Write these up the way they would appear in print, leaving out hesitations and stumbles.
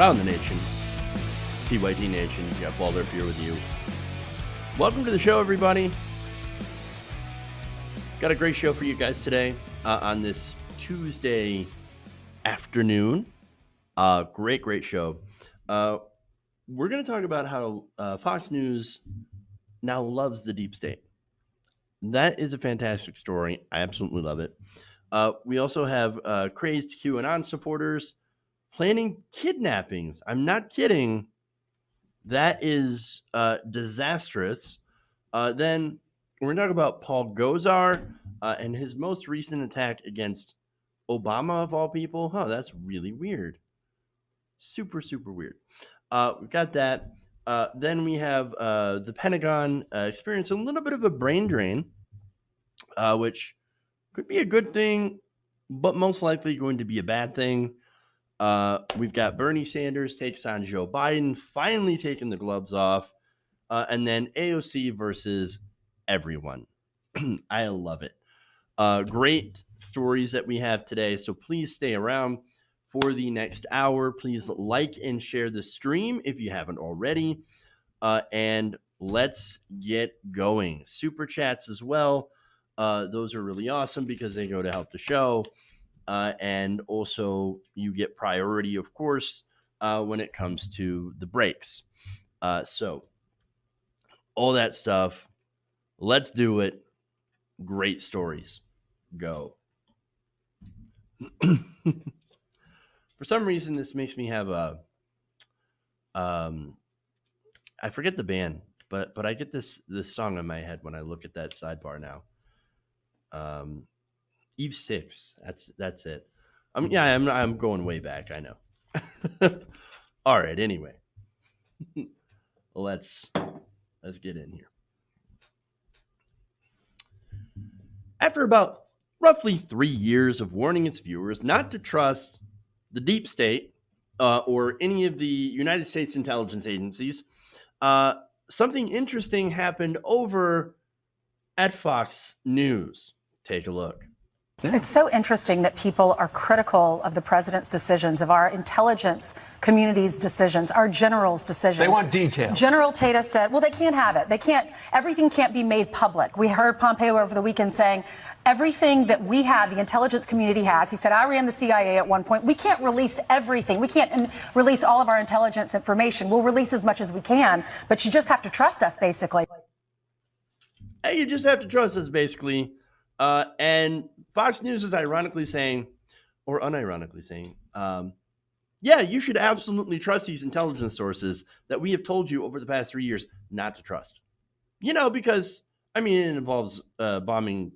around the nation. TYT Nation, Jeff Waldorf here with you. Welcome to the show, everybody. Got a great show for you guys today on this Tuesday afternoon. Great show. We're going to talk about how Fox News now loves the deep state. That is a fantastic story. I absolutely love it. We also have crazed QAnon supporters planning kidnappings. I'm not kidding. That is disastrous. Then we're going to talk about Paul Gosar and his most recent attack against Obama, of all people. That's really weird. Super weird. We've got that. Then we have the Pentagon experience a little bit of a brain drain, which could be a good thing, but most likely going to be a bad thing. We've got Bernie Sanders takes on Joe Biden, finally taking the gloves off, and then AOC versus everyone. I love it. Great stories that we have today, so please stay around for the next hour. Please like and share the stream if you haven't already, and let's get going. Super chats as well. Those are really awesome because they go to help the show. And also you get priority, of course, when it comes to the breaks. So all that stuff, let's do it. Great stories. Go. For some reason, this makes me have I forget the band, but I get this song in my head when I look at that sidebar now. Eve 6. That's it. I'm going way back. I know. All right. Anyway, let's get in here. After about roughly 3 years of warning its viewers not to trust the deep state or any of the United States intelligence agencies, something interesting happened over at Fox News. Take a look. It's so interesting that people are critical of the president's decisions, of our intelligence community's decisions, our generals' decisions. They want details. General Tata said, well, they can't have it. Everything can't be made public. We heard Pompeo over the weekend saying everything that we have, the intelligence community has. He said, I ran the CIA at one point. We can't release everything. We can't release all of our intelligence information. We'll release as much as we can, but you just have to trust us, basically. Hey, you just have to trust us, basically. And Fox News is ironically saying, or unironically saying, yeah, you should absolutely trust these intelligence sources that we have told you over the past 3 years not to trust. Because, it involves bombing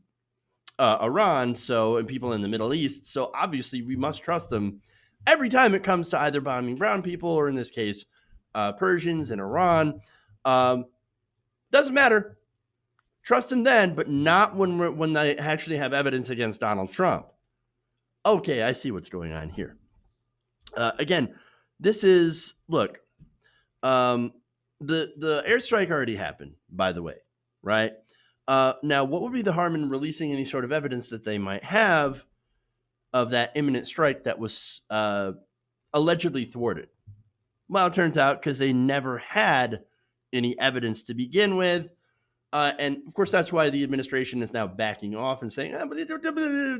Iran, and people in the Middle East. So obviously we must trust them every time it comes to either bombing brown people or, in this case, Persians in Iran. Doesn't matter. Trust them then, but not when they actually have evidence against Donald Trump. Okay, I see what's going on here. Again, this is, look, the airstrike already happened, by the way, right? Now, what would be the harm in releasing any sort of evidence that they might have of that imminent strike that was allegedly thwarted? Well, it turns out because they never had any evidence to begin with. And, of course, that's why the administration is now backing off and saying, but it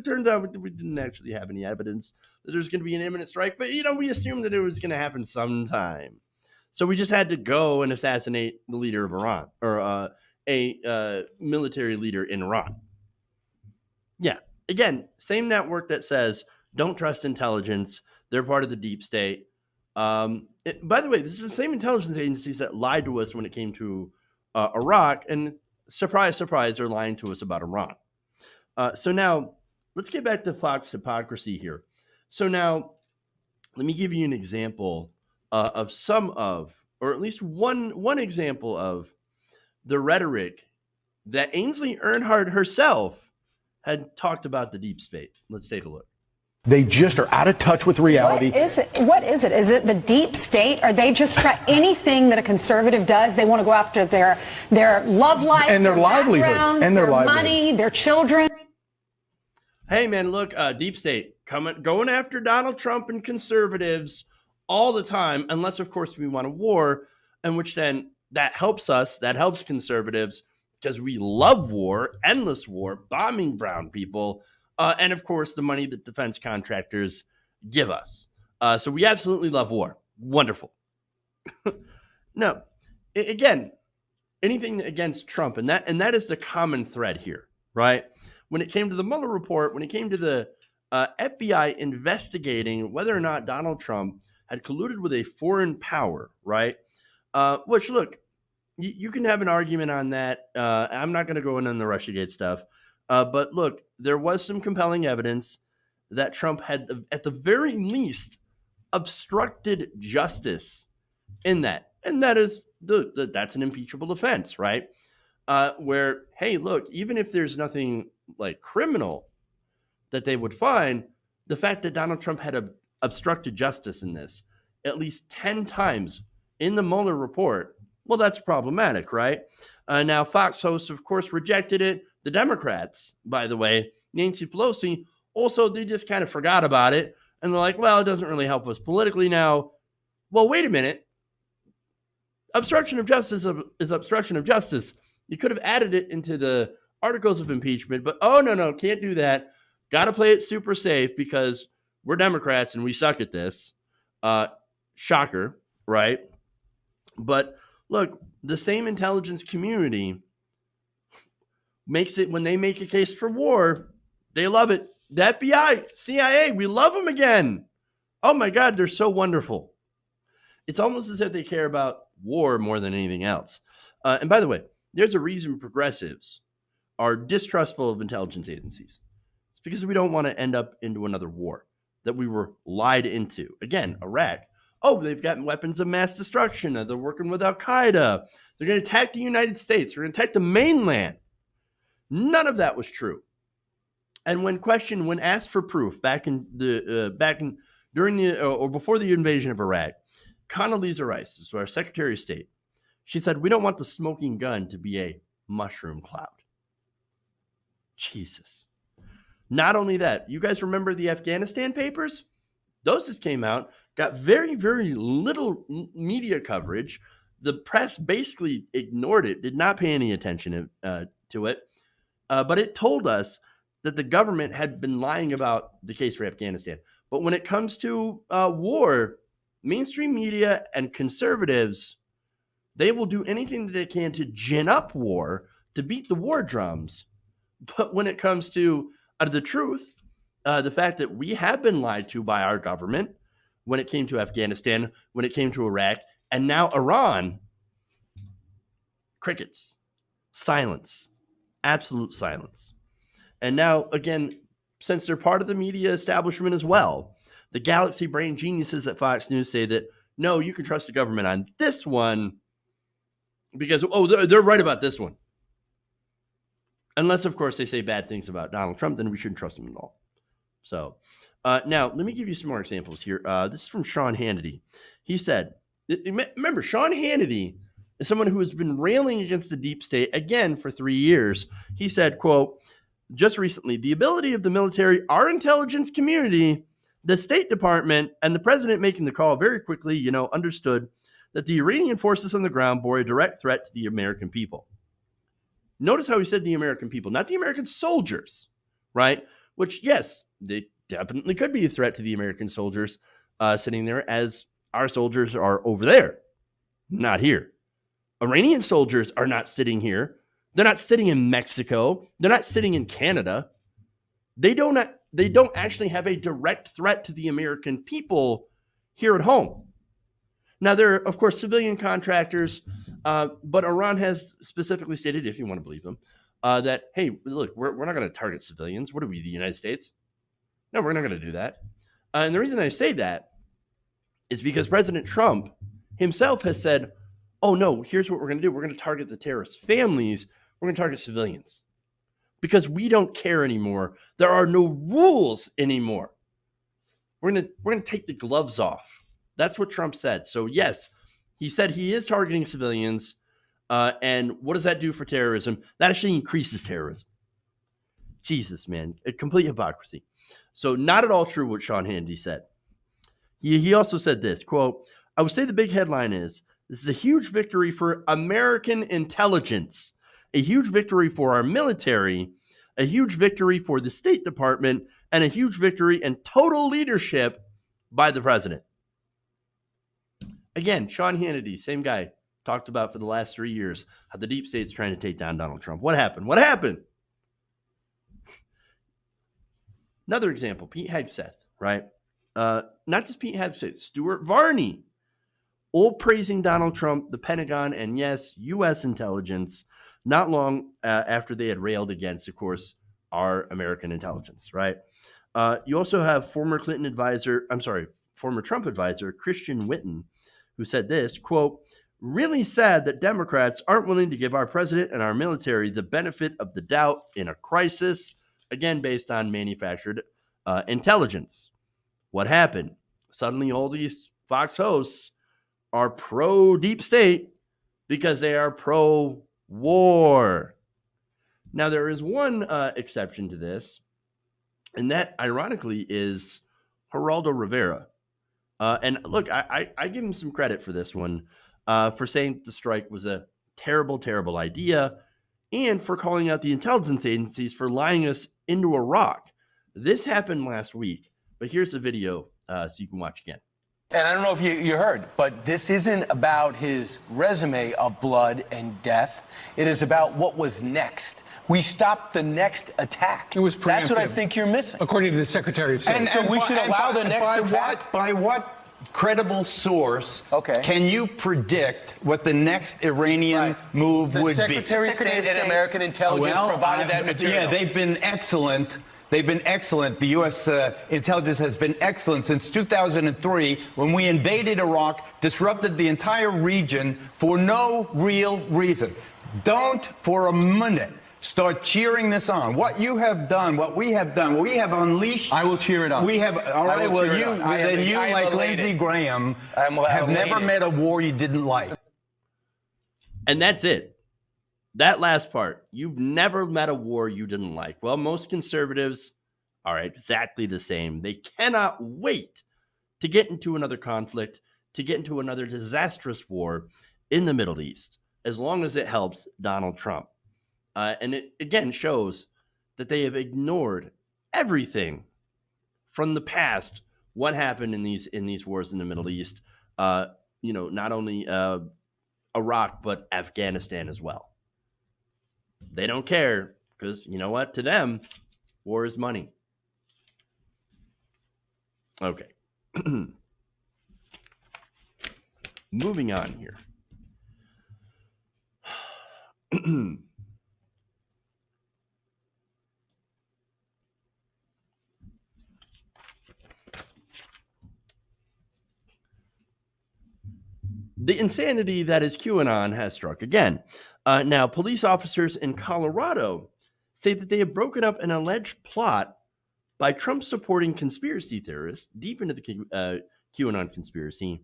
turns out we didn't actually have any evidence that there's going to be an imminent strike. But, we assumed that it was going to happen sometime. So we just had to go and assassinate the leader of Iran or a military leader in Iran. Yeah. Again, same network that says don't trust intelligence. They're part of the deep state. By the way, this is the same intelligence agencies that lied to us when it came to Iraq, and surprise, they're lying to us about Iran. So now let's get back to Fox hypocrisy here. So now let me give you an example of or at least one example of the rhetoric that Ainsley Earnhardt herself had talked about the deep state. Let's take a look. They just are out of touch with reality. What is it? Is it the deep state? Are they just anything that a conservative does? They want to go after their love life and their livelihood and their money, their children. Hey man, look, deep state going after Donald Trump and conservatives all the time, unless, of course, we want a war, in which then that helps us, that helps conservatives, because we love war, endless war, bombing brown people, and, of course, the money that defense contractors give us. So we absolutely love war. Wonderful. No, again, anything against Trump, and that is the common thread here, right? When it came to the Mueller report, when it came to the FBI investigating whether or not Donald Trump had colluded with a foreign power, right? Which, look, you can have an argument on that. I'm not going to go in on the Russiagate stuff. But look, there was some compelling evidence that Trump had, at the very least, obstructed justice in that. And that is that's an impeachable offense, right? Where, hey, look, even if there's nothing like criminal that they would find, the fact that Donald Trump had obstructed justice in this at least 10 times in the Mueller report, well, that's problematic, right? Now, Fox hosts, of course, rejected it. The Democrats, by the way, Nancy Pelosi, also, they just kind of forgot about it. And they're like, well, it doesn't really help us politically now. Well, wait a minute. Obstruction of justice is obstruction of justice. You could have added it into the articles of impeachment, but no, can't do that. Got to play it super safe because we're Democrats and we suck at this. Shocker, right? But look, the same intelligence community makes it, when they make a case for war, they love it. The FBI, CIA, we love them again. Oh my God, they're so wonderful. It's almost as if they care about war more than anything else. And by the way, there's a reason progressives are distrustful of intelligence agencies. It's because we don't want to end up into another war that we were lied into. Again, Iraq. Oh, they've got weapons of mass destruction. They're working with Al-Qaeda. They're going to attack the United States. They're going to attack the mainland. None of that was true. And when asked for proof during the or before the invasion of Iraq, Condoleezza Rice, who was our Secretary of State, she said, "We don't want the smoking gun to be a mushroom cloud." Jesus. Not only that, you guys remember the Afghanistan papers? Those just came out, got very, very little media coverage. The press basically ignored it, did not pay any attention to it. But it told us that the government had been lying about the case for Afghanistan. But when it comes to war, mainstream media and conservatives, they will do anything that they can to gin up war, to beat the war drums. But when it comes to the truth, the fact that we have been lied to by our government when it came to Afghanistan, when it came to Iraq, and now Iran, crickets, silence, absolute silence. And now, again, since they're part of the media establishment as well, the galaxy brain geniuses at Fox News say that, no, you can trust the government on this one because, they're right about this one. Unless, of course, they say bad things about Donald Trump, then we shouldn't trust him at all. So now let me give you some more examples here. This is from Sean Hannity. He said, remember, Sean Hannity is someone who has been railing against the deep state, again, for 3 years. He said, quote, just recently, the ability of the military, our intelligence community, the State Department, and the president making the call very quickly, understood that the Iranian forces on the ground bore a direct threat to the American people. Notice how he said the American people, not the American soldiers, right? Which, yes, they definitely could be a threat to the American soldiers sitting there, as our soldiers are over there, not here. Iranian soldiers are not sitting here. They're not sitting in Mexico. They're not sitting in Canada. They don't actually have a direct threat to the American people here at home. Now, there are, of course, civilian contractors, but Iran has specifically stated, if you want to believe them, that, hey, look, we're not going to target civilians. What are we, the United States? No, we're not going to do that. And the reason I say that is because President Trump himself has said, oh, no, here's what we're going to do. We're going to target the terrorist families. We're going to target civilians because we don't care anymore. There are no rules anymore. We're going to take the gloves off. That's what Trump said. So, yes, he said he is targeting civilians. And what does that do for terrorism? That actually increases terrorism. Jesus, man, a complete hypocrisy. So not at all true what Sean Hannity said. He also said this, quote, I would say the big headline is, this is a huge victory for American intelligence, a huge victory for our military, a huge victory for the State Department, and a huge victory and total leadership by the president. Again, Sean Hannity, same guy, talked about for the last 3 years how the deep state's trying to take down Donald Trump. What happened? What happened? Another example, Pete Hegseth, right? Not just Pete Hegseth, Stuart Varney, all praising Donald Trump, the Pentagon, and yes, U.S. intelligence, not long after they had railed against, of course, our American intelligence, right? You also have former Trump advisor, Christian Whitten, who said this, quote, really sad that Democrats aren't willing to give our president and our military the benefit of the doubt in a crisis, again, based on manufactured intelligence. What happened? Suddenly all these Fox hosts are pro-deep state because they are pro-war. Now, there is one exception to this, and that, ironically, is Geraldo Rivera. And look, I give him some credit for this one, for saying the strike was a terrible, terrible idea, and for calling out the intelligence agencies for lying us into Iraq. This happened last week, but here's the video so you can watch again. And I don't know if you heard, but this isn't about his resume of blood and death. It is about what was next. We stopped the next attack. It was preemptive. That's what I think you're missing. According to the Secretary of State. And so we should allow the next attack. By what credible source can you predict what the next Iranian move would be? The Secretary of State and American intelligence provided that material. Yeah, they've been excellent. They've been excellent. The U.S. intelligence has been excellent since 2003 when we invaded Iraq, disrupted the entire region for no real reason. Don't for a minute start cheering this on. What you have done, what we have done, we have unleashed. I will cheer it on. We have, all right, well, you like Lindsey Graham, have never met a war you didn't like. And that's it. That last part, you've never met a war you didn't like. Well, most conservatives are exactly the same. They cannot wait to get into another conflict, to get into another disastrous war in the Middle East, as long as it helps Donald Trump. And it, again, shows that they have ignored everything from the past, what happened in these wars in the Middle East, not only Iraq, but Afghanistan as well. They don't care because, you know what? To them, war is money. Okay. Moving on here. The insanity that is QAnon has struck again. Now, police officers in Colorado say that they have broken up an alleged plot by Trump-supporting conspiracy theorists deep into the QAnon conspiracy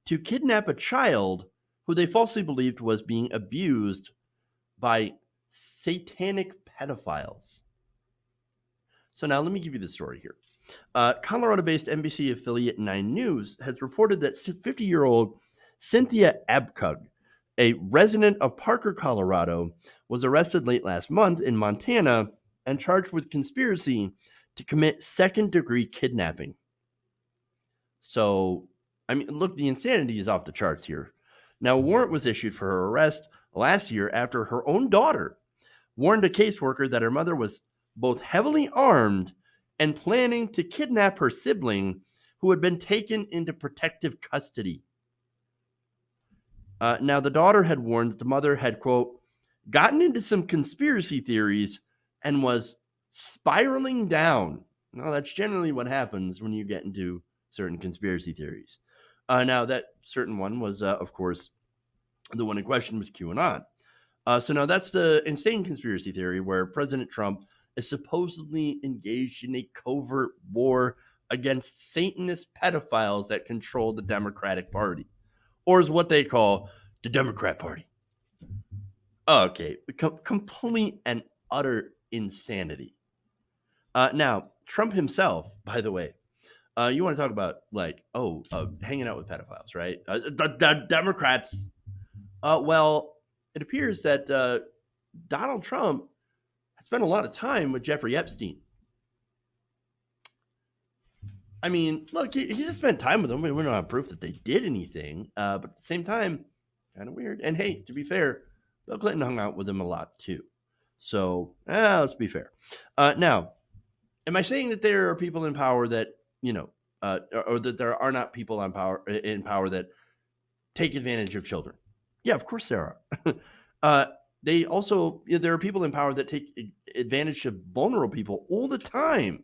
to kidnap a child who they falsely believed was being abused by satanic pedophiles. So now let me give you the story here. Colorado-based NBC affiliate 9 News has reported that 50-year-old Cynthia Abkug, a resident of Parker, Colorado, was arrested late last month in Montana and charged with conspiracy to commit second-degree kidnapping. So, I mean, look, the insanity is off the charts here. Now, a warrant was issued for her arrest last year after her own daughter warned a caseworker that her mother was both heavily armed and planning to kidnap her sibling who had been taken into protective custody. Now, the daughter had warned that the mother had, quote, gotten into some conspiracy theories and was spiraling down. Now, that's generally what happens when you get into certain conspiracy theories. Now, that certain one was, of course, the one in question was QAnon. So now that's the insane conspiracy theory where President Trump is supposedly engaged in a covert war against Satanist pedophiles that control the Democratic Party, or is what they call the Democrat Party. Okay, complete and utter insanity. Now, Trump himself, by the way, You want to talk about like, hanging out with pedophiles, right? The Democrats. Well, it appears that Donald Trump has spent a lot of time with Jeffrey Epstein. I mean, look, he just spent time with them. We don't have proof that they did anything, but at the same time, kind of weird. And hey, to be fair, Bill Clinton hung out with him a lot too. So let's be fair. Now, am I saying that there are people in power that or that there are not people in power that take advantage of children? Yeah, of course there are. There are people in power that take advantage of vulnerable people all the time.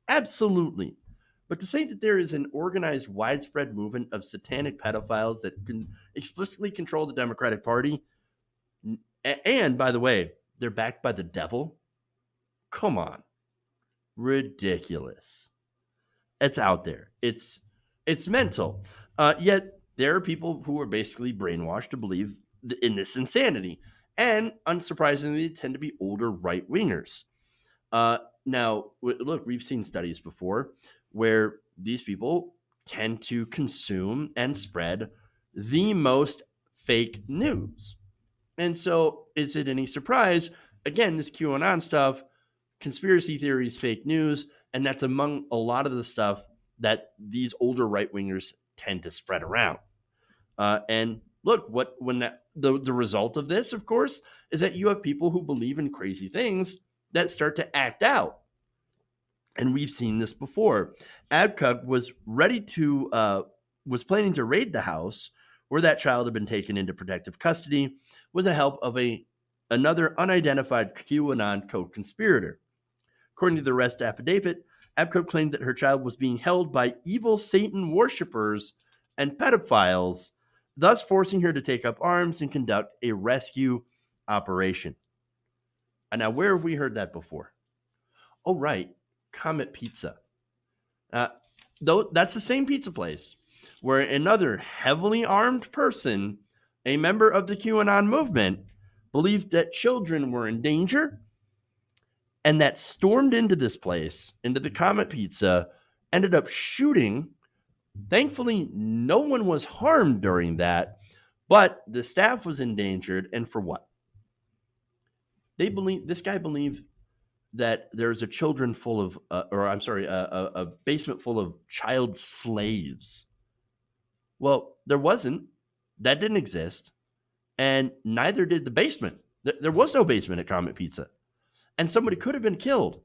Absolutely. But to say that there is an organized, widespread movement of satanic pedophiles that can explicitly control the Democratic Party, and by the way, they're backed by the devil? Come on. Ridiculous. It's out there. It's mental. Yet there are people who are basically brainwashed to believe in this insanity. And unsurprisingly, they tend to be older right wingers. Now, look, we've seen studies before where these people tend to consume and spread the most fake news. And so, is it any surprise? Again, this QAnon stuff, conspiracy theories, fake news, and that's among a lot of the stuff that these older right wingers tend to spread around. And look, the result of this, of course, is that you have people who believe in crazy things that start to act out. And we've seen this before. Abkug was planning to raid the house where that child had been taken into protective custody with the help of another unidentified QAnon co-conspirator. According to the arrest affidavit, Abkug claimed that her child was being held by evil Satan worshippers and pedophiles, thus forcing her to take up arms and conduct a rescue operation. And now, where have we heard that before? Oh, right. Comet Pizza. Though that's the same pizza place where another heavily armed person, a member of the QAnon movement, believed that children were in danger and that stormed into this place, into the Comet Pizza, ended up shooting. Thankfully, no one was harmed during that, but the staff was endangered. And for what? This guy believed that there's a basement full of child slaves. Well, there wasn't. That didn't exist. And neither did the basement. There was no basement at Comet Pizza. And somebody could have been killed.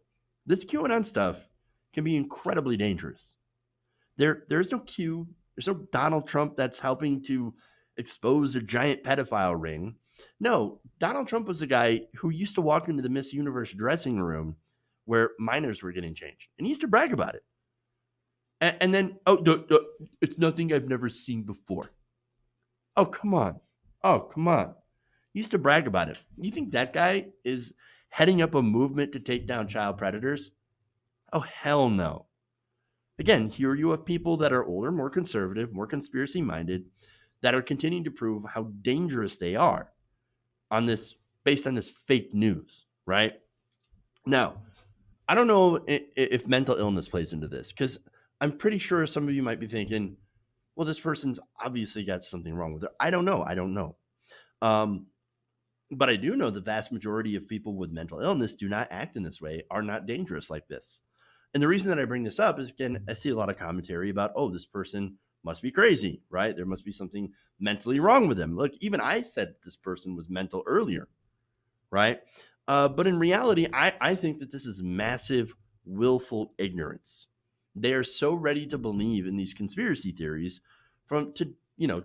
This QAnon stuff can be incredibly dangerous. There's no Q. There's no Donald Trump that's helping to expose a giant pedophile ring. No, Donald Trump was the guy who used to walk into the Miss Universe dressing room where minors were getting changed. And he used to brag about it. And then, it's nothing I've never seen before. Oh, come on. He used to brag about it. You think that guy is heading up a movement to take down child predators? Oh, hell no. Again, here you have people that are older, more conservative, more conspiracy-minded, that are continuing to prove how dangerous they are based on this fake news, right? Now, I don't know if mental illness plays into this, because I'm pretty sure some of you might be thinking, well, this person's obviously got something wrong with it. I don't know. But I do know the vast majority of people with mental illness do not act in this way, are not dangerous like this. And the reason that I bring this up is, again, I see a lot of commentary about, this person must be crazy, right? There must be something mentally wrong with them. Look, even I said this person was mental earlier, right? But in reality, I think that this is massive, willful ignorance. They are so ready to believe in these conspiracy theories to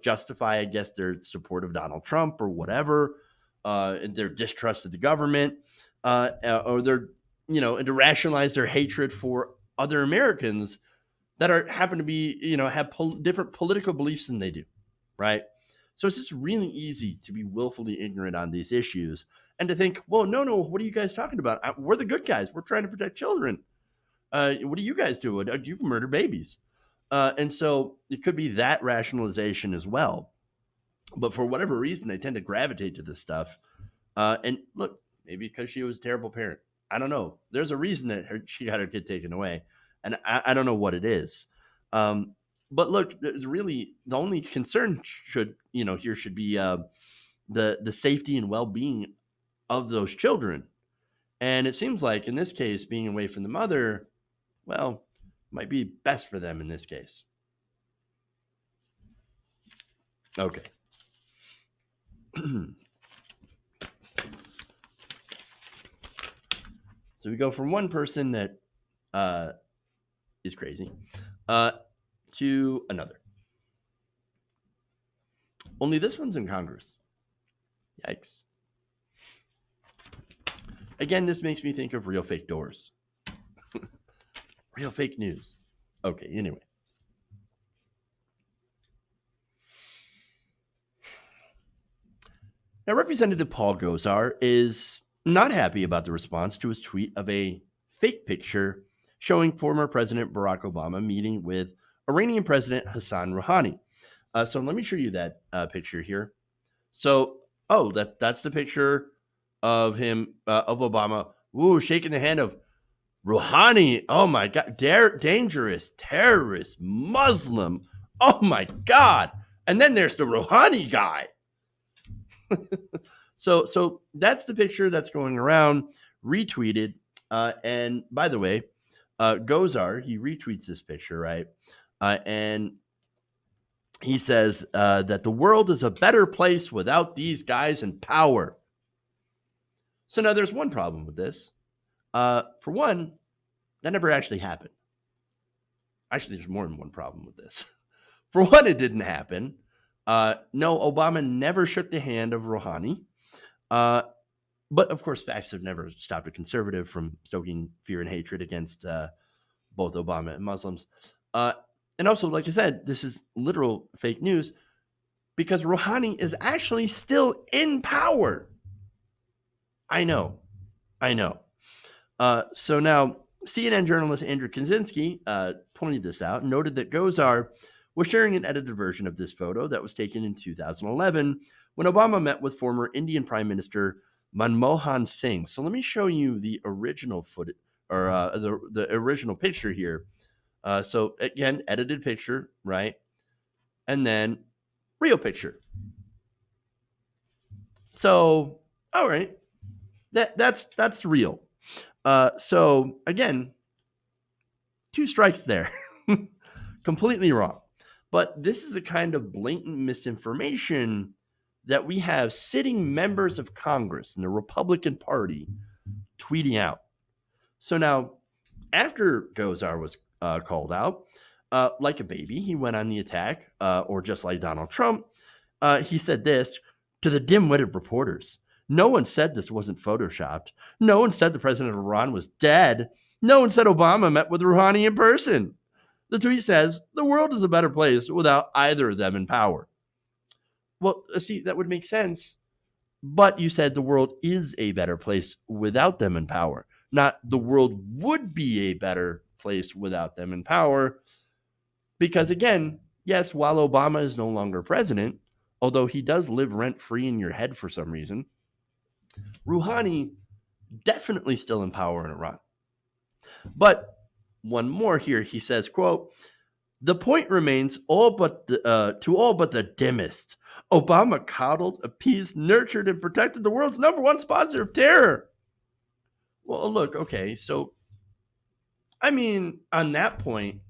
justify, I guess, their support of Donald Trump or whatever, their distrust of the government, or their, and to rationalize their hatred for other Americans that happen to be, have different political beliefs than they do, right? So it's just really easy to be willfully ignorant on these issues and to think, well, no, what are you guys talking about? We're the good guys. We're trying to protect children. What do you guys do? You can murder babies. And so it could be that rationalization as well. But for whatever reason, they tend to gravitate to this stuff. And look, maybe because she was a terrible parent. I don't know. There's a reason that she got her kid taken away. And I don't know what it is. But look, really, the only concern should be the safety and well-being of those children. And it seems like in this case, being away from the mother, well, might be best for them in this case. Okay. So we go from one person that is crazy to another. Only this one's in Congress. Yikes. Again, this makes me think of real fake doors. Real fake news. Okay, anyway. Now, Representative Paul Gosar is not happy about the response to his tweet of a fake picture showing former President Barack Obama meeting with Iranian President Hassan Rouhani. So let me show you that picture here. So, that's the picture of him, of Obama, shaking the hand of Rouhani. Oh my God, dangerous terrorist Muslim. Oh my God. And then there's the Rouhani guy. So that's the picture that's going around, retweeted. And by the way, Gosar, he retweets this picture, right? And he says that the world is a better place without these guys in power. So now there's one problem with this. For one, that never actually happened. Actually, there's more than one problem with this. For one, it didn't happen. No, Obama never shook the hand of Rouhani. But of course, facts have never stopped a conservative from stoking fear and hatred against both Obama and Muslims. And also, like I said, this is literal fake news because Rouhani is actually still in power. I know. So now, CNN journalist Andrew Kaczynski pointed this out and noted that Gosar was sharing an edited version of this photo that was taken in 2011 when Obama met with former Indian Prime Minister Manmohan Singh. So let me show you the original footage, or the original picture here. So again, edited picture, right? And then real picture. So, all right, that's real. So again, 2 strikes there. Completely wrong. But this is a kind of blatant misinformation that we have sitting members of Congress in the Republican Party tweeting out. So now, after Gosar was called out, like a baby, he went on the attack, or just like Donald Trump, he said this to the dim-witted reporters. No one said this wasn't photoshopped. No one said the president of Iran was dead. No one said Obama met with Rouhani in person. The tweet says, the world is a better place without either of them in power. Well, see, that would make sense. But you said the world is a better place without them in power. Not the world would be a better place without them in power. Because again, yes, while Obama is no longer president, although he does live rent-free in your head for some reason, Rouhani definitely still in power in Iran. But one more here, he says, quote, the point remains to all but the dimmest. Obama coddled, appeased, nurtured, and protected the world's #1 sponsor of terror. Well, look, okay, so, I mean, on that point,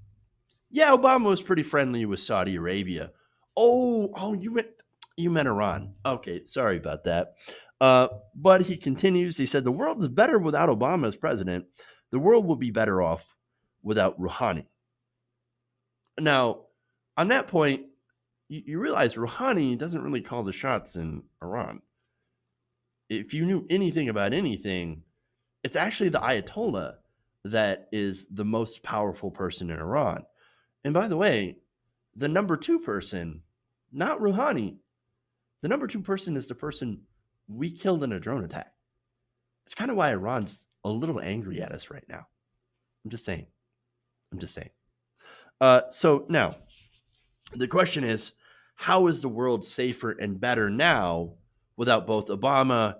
yeah, Obama was pretty friendly with Saudi Arabia. Oh, you meant Iran. Okay, sorry about that. But he continues, he said, the world is better without Obama as president. The world will be better off without Rouhani. Now, on that point, you realize Rouhani doesn't really call the shots in Iran. If you knew anything about anything, it's actually the Ayatollah that is the most powerful person in Iran. And by the way, the #2 person, not Rouhani, the #2 person is the person we killed in a drone attack. It's kind of why Iran's a little angry at us right now. I'm just saying. So now, the question is, how is the world safer and better now without both Obama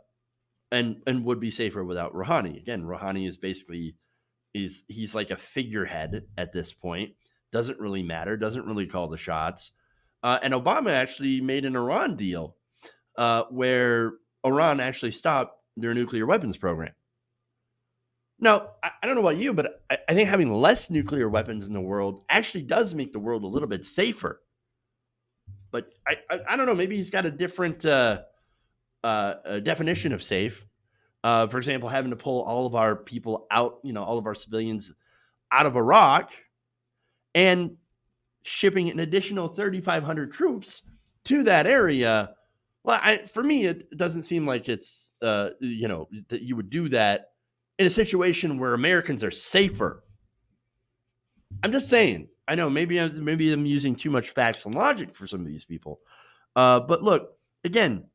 and would be safer without Rouhani? Again, Rouhani is basically, he's like a figurehead at this point. doesn't really matter, doesn't really call the shots. And Obama actually made an Iran deal where Iran actually stopped their nuclear weapons program. Now, I don't know about you, but I think having less nuclear weapons in the world actually does make the world a little bit safer. But I don't know, maybe he's got a different definition of safe. For example, having to pull all of our people out, all of our civilians out of Iraq and shipping an additional 3,500 troops to that area. Well, for me, it doesn't seem like it's, that you would do that in a situation where Americans are safer. I'm just saying. I know maybe I'm using too much facts and logic for some of these people. But look, again,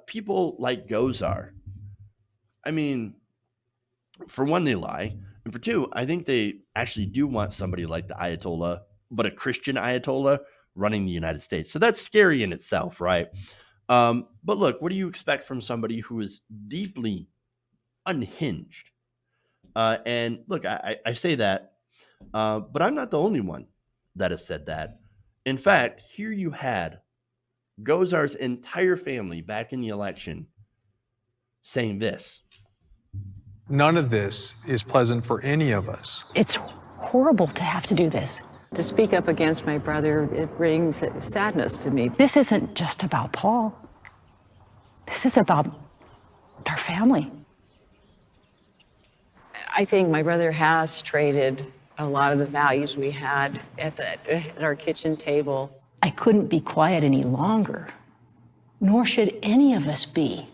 people like Gosar, I mean, for one, they lie. And for two, I think they actually do want somebody like the Ayatollah, but a Christian Ayatollah running the United States. So that's scary in itself, right? But look, what do you expect from somebody who is deeply unhinged? And look, I say that, but I'm not the only one that has said that. In fact, here you had Gosar's entire family back in the election saying this. None of this is pleasant for any of us. It's horrible to have to do this. To speak up against my brother, it brings sadness to me. This isn't just about Paul. This is about their family. I think my brother has traded a lot of the values we had at our kitchen table. I couldn't be quiet any longer, nor should any of us be.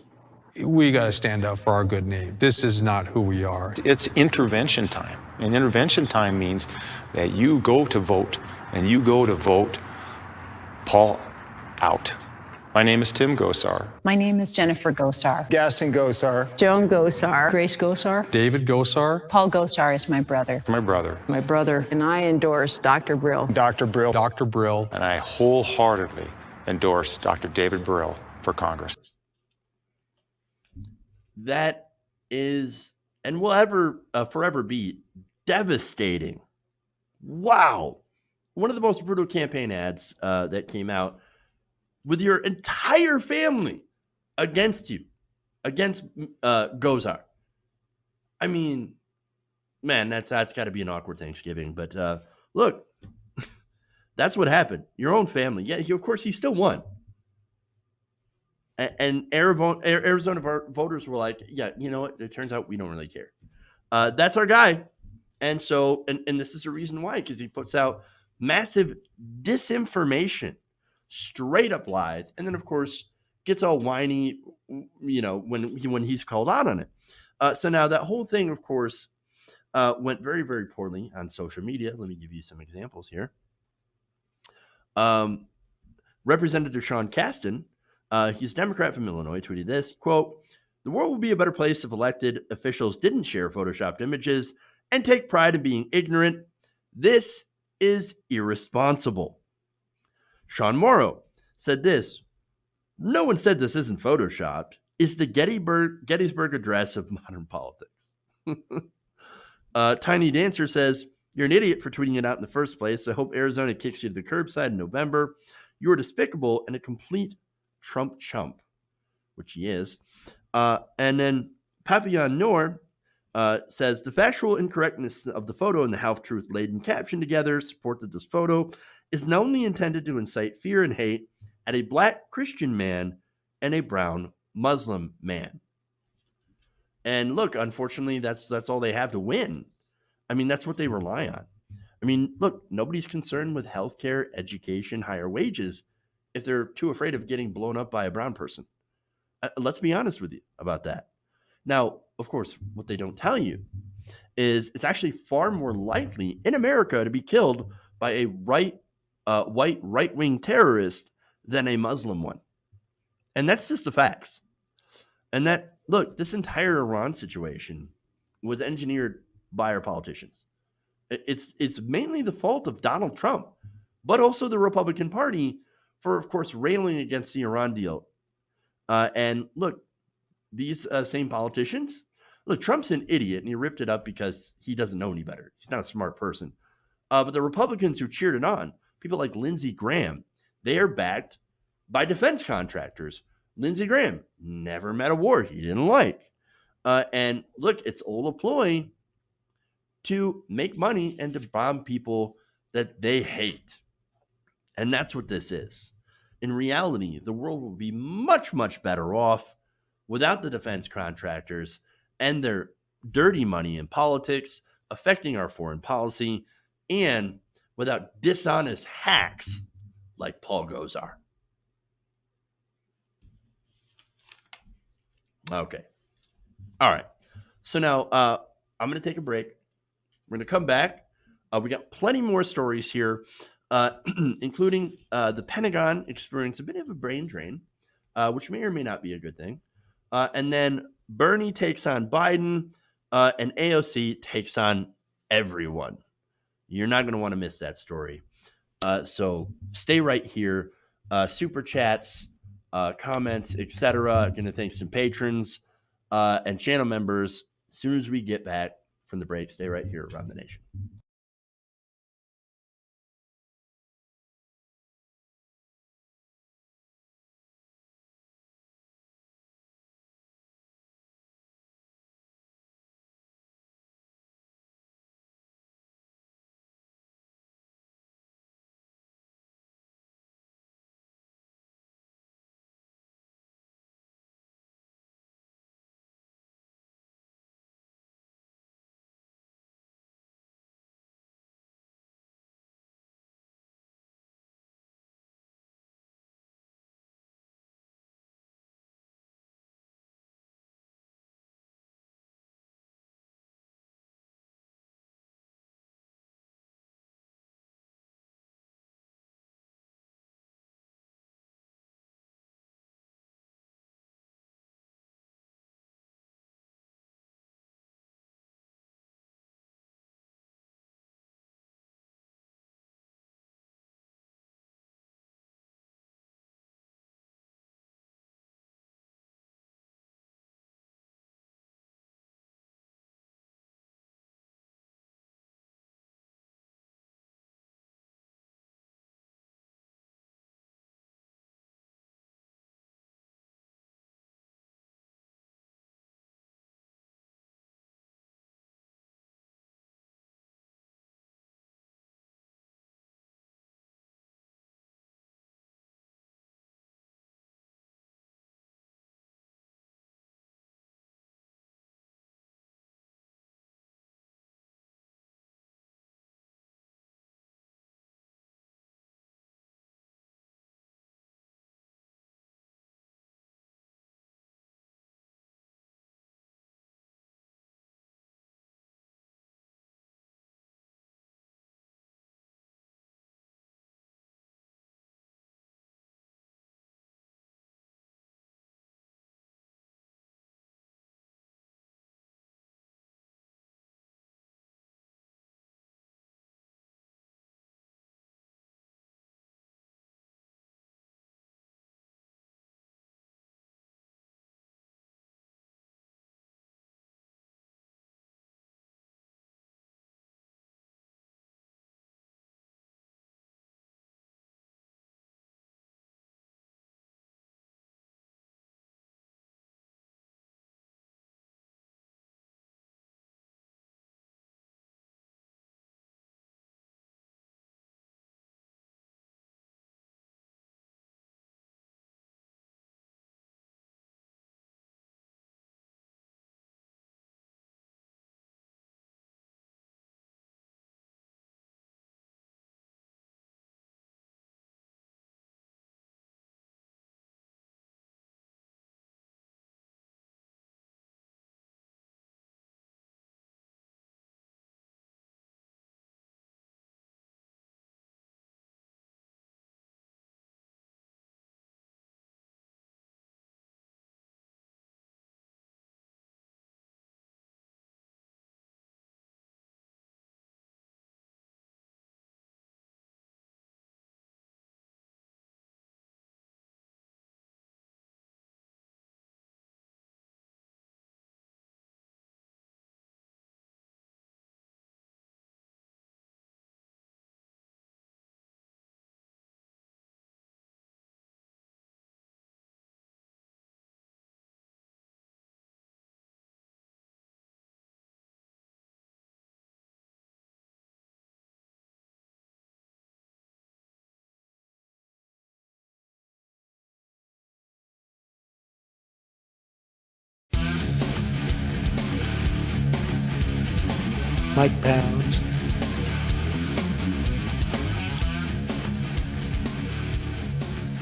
We got to stand up for our good name. This is not who we are. It's intervention time. And intervention time means that you go to vote, and you go to vote Paul out. My name is Tim Gosar. My name is Jennifer Gosar. Gaston Gosar. Joan Gosar. Grace Gosar. David Gosar. Paul Gosar is my brother. My brother. My brother. And I endorse Dr. Brill. Dr. Brill. Dr. Brill. And I wholeheartedly endorse Dr. David Brill for Congress. That is, and will ever forever be, devastating. Wow. One of the most brutal campaign ads that came out with your entire family against you, against Gosar. I mean, man, that's got to be an awkward Thanksgiving. But look, that's what happened. Your own family. Yeah, of course, he still won. And Arizona voters were like, yeah, you know what? It turns out we don't really care. That's our guy. And so, and this is the reason why, because he puts out massive disinformation, straight up lies, and then, of course, gets all whiny, when he's called out on it. So now that whole thing, of course, went very, very poorly on social media. Let me give you some examples here. Representative Sean Casten, he's a Democrat from Illinois, tweeted this, quote, "The world would be a better place if elected officials didn't share photoshopped images and take pride in being ignorant. This is irresponsible." Sean Morrow said this, "No one said this isn't photoshopped. It's the Gettysburg Address of modern politics." Tiny Dancer says, "You're an idiot for tweeting it out in the first place. I hope Arizona kicks you to the curbside in November. You are despicable and a complete Trump chump," which he is. And then Papillon Noor says, "The factual incorrectness of the photo and the half-truth laden caption together support that this photo is not only intended to incite fear and hate at a black Christian man and a brown Muslim man." And look, unfortunately, that's all they have to win. I mean, that's what they rely on. I mean, look, nobody's concerned with healthcare, education, higher wages if they're too afraid of getting blown up by a brown person. Let's be honest with you about that. Now, of course, what they don't tell you is it's actually far more likely in America to be killed by a white right-wing terrorist than a Muslim one. And that's just the facts. And that, look, this entire Iran situation was engineered by our politicians. It's mainly the fault of Donald Trump, but also the Republican Party for, of course, railing against the Iran deal. And look, these same politicians, look, Trump's an idiot and he ripped it up because he doesn't know any better. He's not a smart person. But the Republicans who cheered it on, people like Lindsey Graham, they are backed by defense contractors. Lindsey Graham never met a war he didn't like. And look, it's all a ploy to make money and to bomb people that they hate. And that's what this is. In reality, the world will be much, much better off without the defense contractors and their dirty money in politics affecting our foreign policy, and without dishonest hacks like Paul Gosar. Okay. All right. So now I'm going to take a break. We're going to come back. We got plenty more stories here, including the Pentagon experiencing a bit of a brain drain, which may or may not be a good thing. And then Bernie takes on Biden, and AOC takes on everyone. You're not going to want to miss that story. So stay right here. Super chats, comments, etc. Going to thank some patrons and channel members. As soon as we get back from the break, stay right here around the nation. like pounds.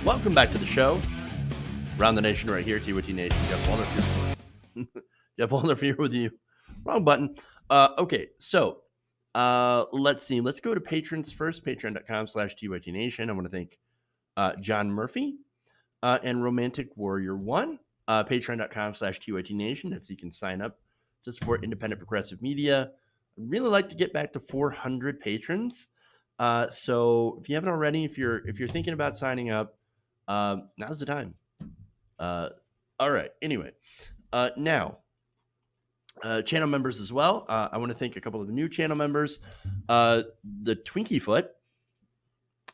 Welcome back to the show. Around the nation right here, TWT Nation. Jeff Wallner here. Jeff Wallner here with you. Wrong button. Okay, so let's see. Let's go to patrons first. Patreon.com/TWT Nation. I want to thank John Murphy and Romantic Warrior 1. Patreon.com/TWT Nation. That's so you can sign up to support independent progressive media. I'd really like to get back to 400 patrons. So if you haven't already, if you're thinking about signing up, now's the time. All right. Anyway, now channel members as well. I want to thank a couple of the new channel members. The Twinkie Foot.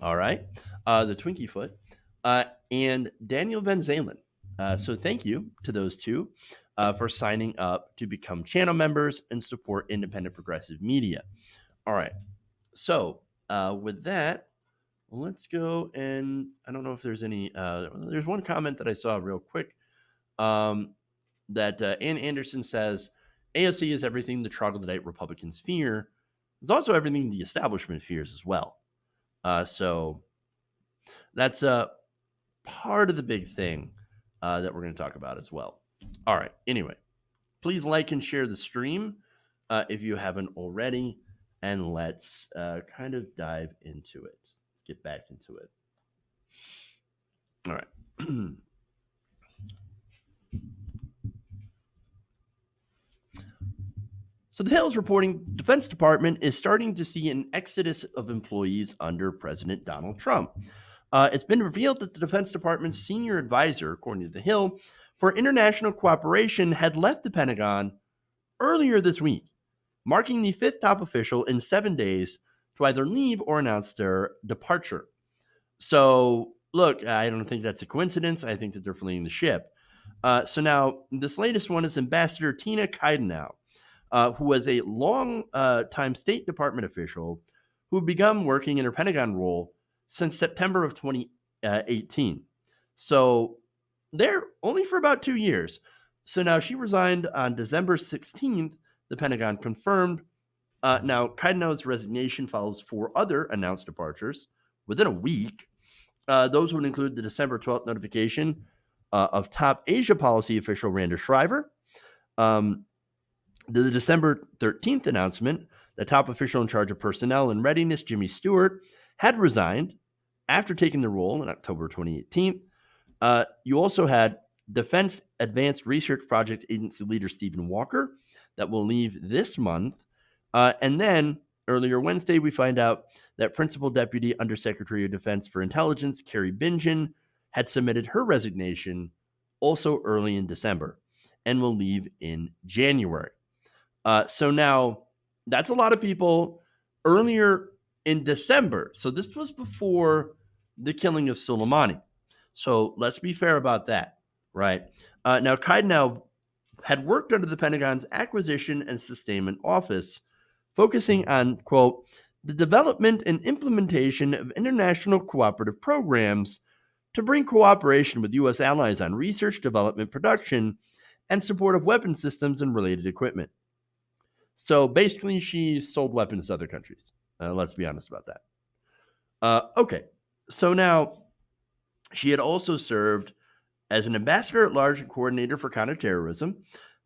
All right. The Twinkie Foot and Daniel Van Zalen. So thank you to those two for signing up to become channel members and support independent progressive media. All right. So with that, let's go, and I don't know if there's any, there's one comment that I saw real quick that Ann Anderson says, AOC is everything the troglodyte Republicans fear. It's also everything the establishment fears as well. So that's part of the big thing that we're going to talk about as well. All right. Anyway, please like and share the stream if you haven't already, and let's kind of dive into it. Let's get back into it. All right. So the Hill is reporting the Defense Department is starting to see an exodus of employees under President Donald Trump. It's been revealed that the Defense Department's senior advisor, according to the Hill, for international cooperation had left the Pentagon earlier this week, marking the fifth top official in 7 days to either leave or announce their departure. So, look, I don't think that's a coincidence. I think that they're fleeing the ship. So now, this latest one is Ambassador Tina Kidnapping, who was a long-time State Department official who had begun working in her Pentagon role since September of 2018. So they're only for about 2 years. So now she resigned on December 16th, the Pentagon confirmed. Now, Kidnapping's resignation follows 4 other announced departures within a week. Those would include the December 12th notification of top Asia policy official Randa Shriver, the December 13th announcement that top official in charge of personnel and readiness, Jimmy Stewart, had resigned after taking the role in October 2018. You also had Defense Advanced Research Project Agency leader Stephen Walker that will leave this month. And then earlier Wednesday, we find out that Principal Deputy Undersecretary of Defense for Intelligence, Carrie Bingen, had submitted her resignation also early in December and will leave in January. So now that's a lot of people earlier in December. So this was before the killing of Soleimani. So let's be fair about that, right? Now, Kidnapping had worked under the Pentagon's Acquisition and Sustainment Office, focusing on, quote, the development and implementation of international cooperative programs to bring cooperation with U.S. allies on research, development, production, and support of weapon systems and related equipment. So basically, she sold weapons to other countries. Let's be honest about that. Okay, so now she had also served as an ambassador at large and coordinator for counterterrorism,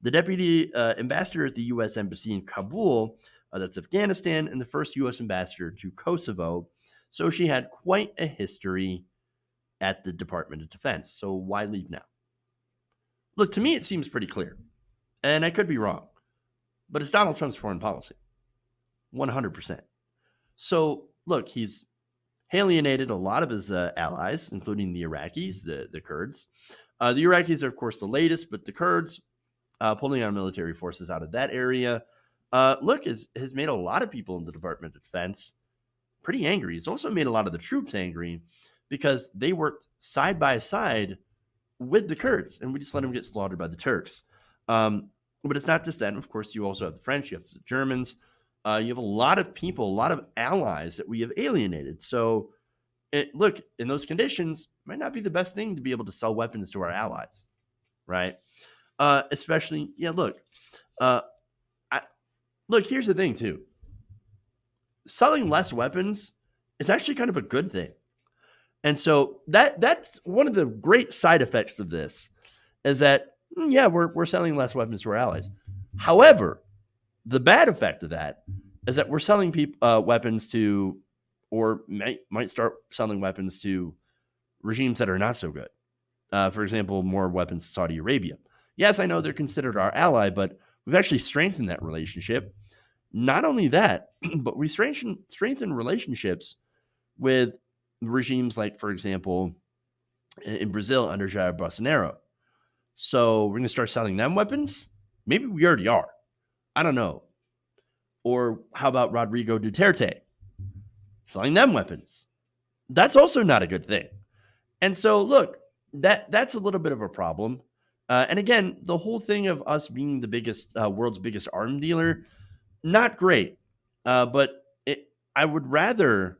the deputy ambassador at the U.S. Embassy in Kabul, that's Afghanistan, and the first U.S. ambassador to Kosovo. So she had quite a history at the Department of Defense. So why leave now? Look, to me, it seems pretty clear, and I could be wrong, but it's Donald Trump's foreign policy, 100%. So look, he's alienated a lot of his allies, including the Iraqis, the Kurds. The Iraqis are, of course, the latest, but the Kurds, pulling our military forces out of that area, has made a lot of people in the Department of Defense pretty angry. He's also made a lot of the troops angry because they worked side by side with the Kurds, and we just let them get slaughtered by the Turks. But it's not just that. Of course, you also have the French, you have the Germans. You have a lot of people, a lot of allies that we have alienated. So, look, in those conditions, it might not be the best thing to be able to sell weapons to our allies, right? Especially, look, here's the thing too. Selling less weapons is actually kind of a good thing. And so that's one of the great side effects of this is that, yeah, we're selling less weapons to our allies. However, the bad effect of that is that we're selling weapons to, or might start selling weapons to regimes that are not so good. For example, more weapons to Saudi Arabia. Yes, I know they're considered our ally, but we've actually strengthened that relationship. Not only that, but we strengthen relationships with regimes like, for example, in Brazil under Jair Bolsonaro. So we're going to start selling them weapons? Maybe we already are. I don't know. Or how about Rodrigo Duterte? Selling them weapons. That's also not a good thing. And so, look, that's a little bit of a problem. And again, the whole thing of us being the biggest, world's biggest arms dealer, not great. But I would rather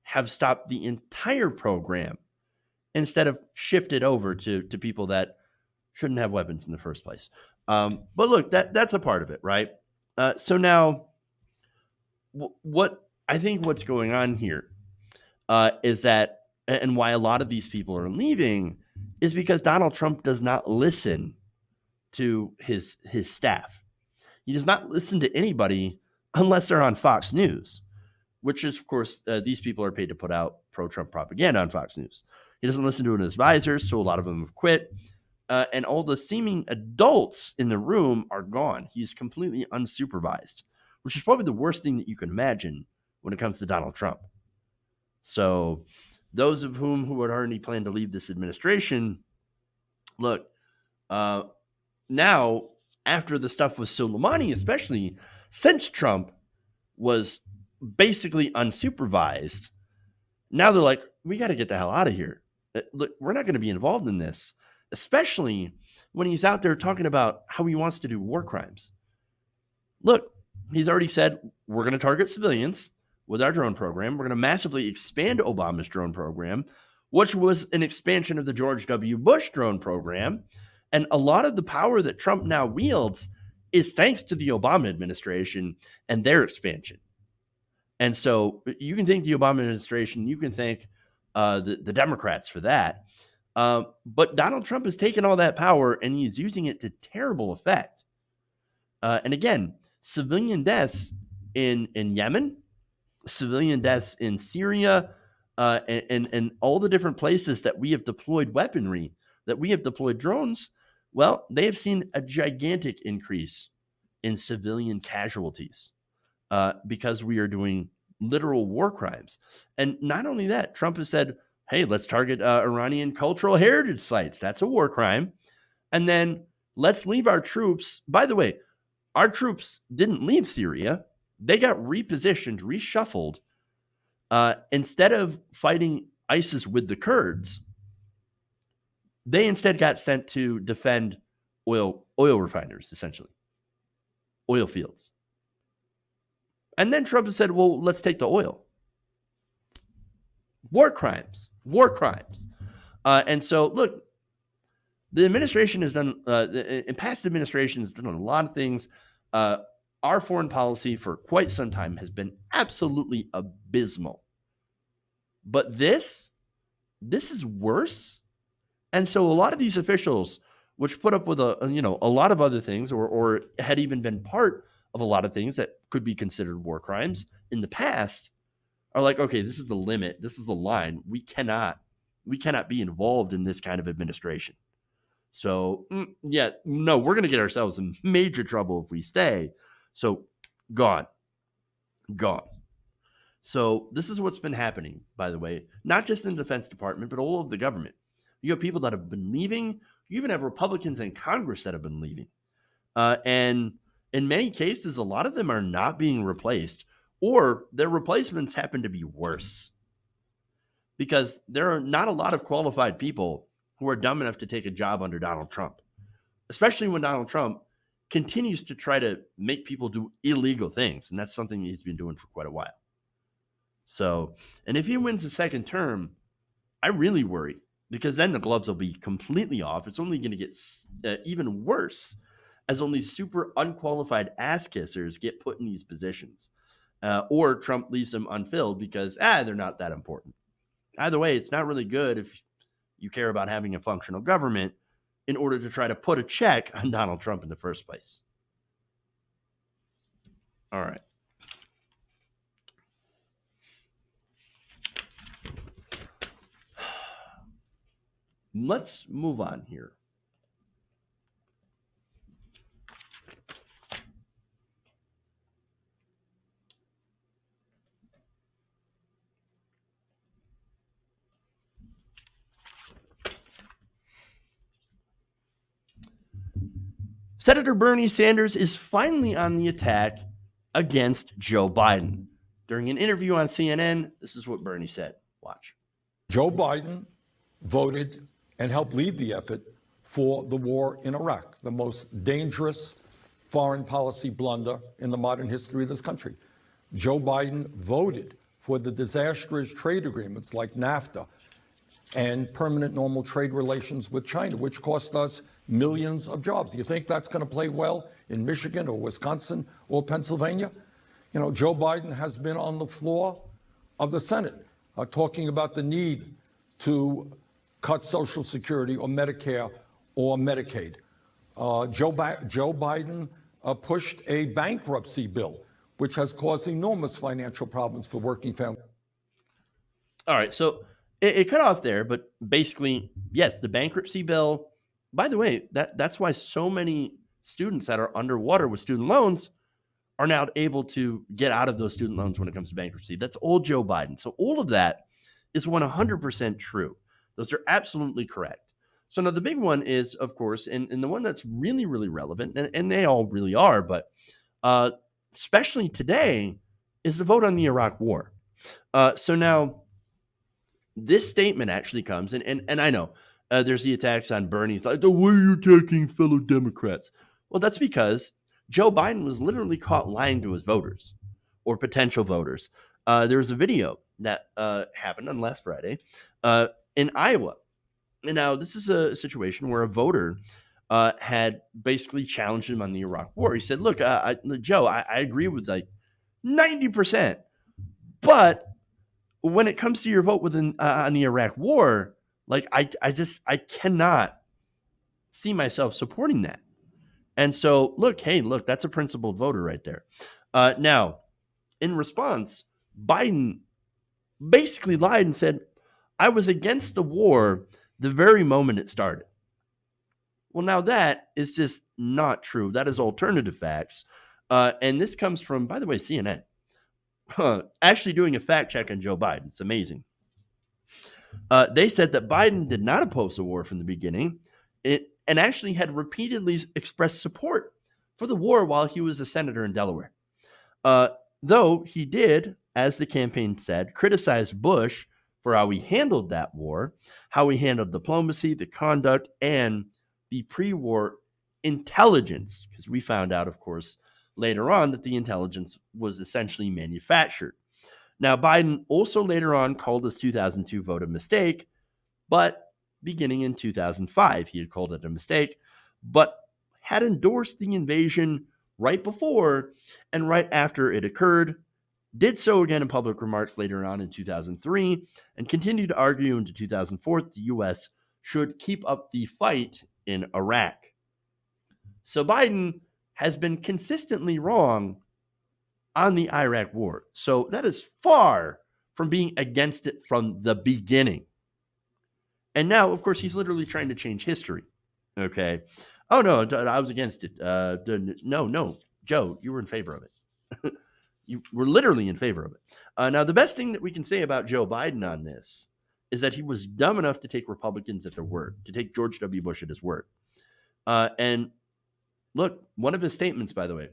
have stopped the entire program instead of shift it over to people that shouldn't have weapons in the first place. But look, that's a part of it, right? So now, what I think what's going on here is that, and why a lot of these people are leaving, is because Donald Trump does not listen to his staff. He does not listen to anybody unless they're on Fox News, which is, of course, these people are paid to put out pro-Trump propaganda on Fox News. He doesn't listen to his advisors, so a lot of them have quit. And all the seeming adults in the room are gone. He's completely unsupervised, which is probably the worst thing that you can imagine when it comes to Donald Trump. So those of whom who had already planned to leave this administration, look, now, after the stuff with Soleimani, especially since Trump was basically unsupervised, now they're like, we got to get the hell out of here. Look, we're not going to be involved in this, especially when he's out there talking about how he wants to do war crimes. Look, he's already said we're going to target civilians with our drone program. We're going to massively expand Obama's drone program, which was an expansion of the George W. Bush drone program. And a lot of the power that Trump now wields is thanks to the Obama administration and their expansion. And so you can thank the Obama administration, you can thank the Democrats for that. But Donald Trump has taken all that power and he's using it to terrible effect. And again, civilian deaths in Yemen, civilian deaths in Syria, and all the different places that we have deployed weaponry, that we have deployed drones, well, they have seen a gigantic increase in civilian casualties because we are doing literal war crimes. And not only that, Trump has said, hey, let's target Iranian cultural heritage sites. That's a war crime. And then let's leave our troops. By the way, our troops didn't leave Syria. They got repositioned, reshuffled. Instead of fighting ISIS with the Kurds, they instead got sent to defend oil refiners, essentially, oil fields. And then Trump has said, well, let's take the oil. War crimes. And so, look, the administration has done, in past administrations, done a lot of things. Our foreign policy for quite some time has been absolutely abysmal. But this is worse. And so a lot of these officials, which put up with a lot of other things, or had even been part of a lot of things that could be considered war crimes in the past, are like, okay, this is the limit. This is the line. We cannot be involved in this kind of administration. So we're going to get ourselves in major trouble if we stay. So gone. So this is what's been happening, by the way, not just in the Defense Department, but all of the government. You have people that have been leaving. You even have Republicans in Congress that have been leaving. And in many cases, a lot of them are not being replaced, or their replacements happen to be worse. Because there are not a lot of qualified people who are dumb enough to take a job under Donald Trump, especially when Donald Trump continues to try to make people do illegal things. And that's something he's been doing for quite a while. So, and if he wins the second term, I really worry, because then the gloves will be completely off. It's only going to get even worse. as only super unqualified ass kissers get put in these positions. Or Trump leaves them unfilled because, they're not that important. Either way, it's not really good if you care about having a functional government in order to try to put a check on Donald Trump in the first place. All right. Let's move on here. Senator Bernie Sanders is finally on the attack against Joe Biden. During an interview on CNN, this is what Bernie said. Watch. Joe Biden voted and helped lead the effort for the war in Iraq, the most dangerous foreign policy blunder in the modern history of this country. Joe Biden voted for the disastrous trade agreements like NAFTA and permanent normal trade relations with China, which cost us millions of jobs. You think that's going to play well in Michigan or Wisconsin or Pennsylvania? You know, Joe Biden has been on the floor of the Senate talking about the need to cut Social Security or Medicare or Medicaid. Joe Biden pushed a bankruptcy bill, which has caused enormous financial problems for working families. All right, so it cut off there, but basically, yes, the bankruptcy bill. By the way, that's why so many students that are underwater with student loans are now able to get out of those student loans when it comes to bankruptcy. That's old Joe Biden. So all of that is 100% true. Those are absolutely correct. So now the big one is, of course, and the one that's really, really relevant, and they all really are, but especially today, is the vote on the Iraq war. So now this statement actually comes, and I know there's the attacks on Bernie. It's like, why are you attacking fellow Democrats? Well, that's because Joe Biden was literally caught lying to his voters or potential voters. There was a video that happened on last Friday in Iowa. And now this is a situation where a voter had basically challenged him on the Iraq war. He said, look, Joe, I agree with like 90%, but when it comes to your vote on the Iraq war, like I cannot see myself supporting that. And so look, that's a principled voter right there. Now, in response, Biden basically lied and said, I was against the war the very moment it started. Well, now that is just not true. That is alternative facts. And this comes from, by the way, CNN. Actually doing a fact check on Joe Biden. It's amazing. They said that Biden did not oppose the war from the beginning and actually had repeatedly expressed support for the war while he was a senator in Delaware. Though he did, as the campaign said, criticize Bush for how he handled that war, how he handled diplomacy, the conduct, and the pre-war intelligence, because we found out, of course, later on that the intelligence was essentially manufactured. Now, Biden also later on called his 2002 vote a mistake, but beginning in 2005, he had called it a mistake, but had endorsed the invasion right before and right after it occurred, did so again in public remarks later on in 2003, and continued to argue into 2004 that the U.S. should keep up the fight in Iraq. So Biden has been consistently wrong on the Iraq war. So that is far from being against it from the beginning. And now, of course, he's literally trying to change history. Okay. Oh, no, I was against it. No, Joe, you were in favor of it. You were literally in favor of it. Now, the best thing that we can say about Joe Biden on this is that he was dumb enough to take Republicans at their word, to take George W. Bush at his word. And look, one of his statements, by the way,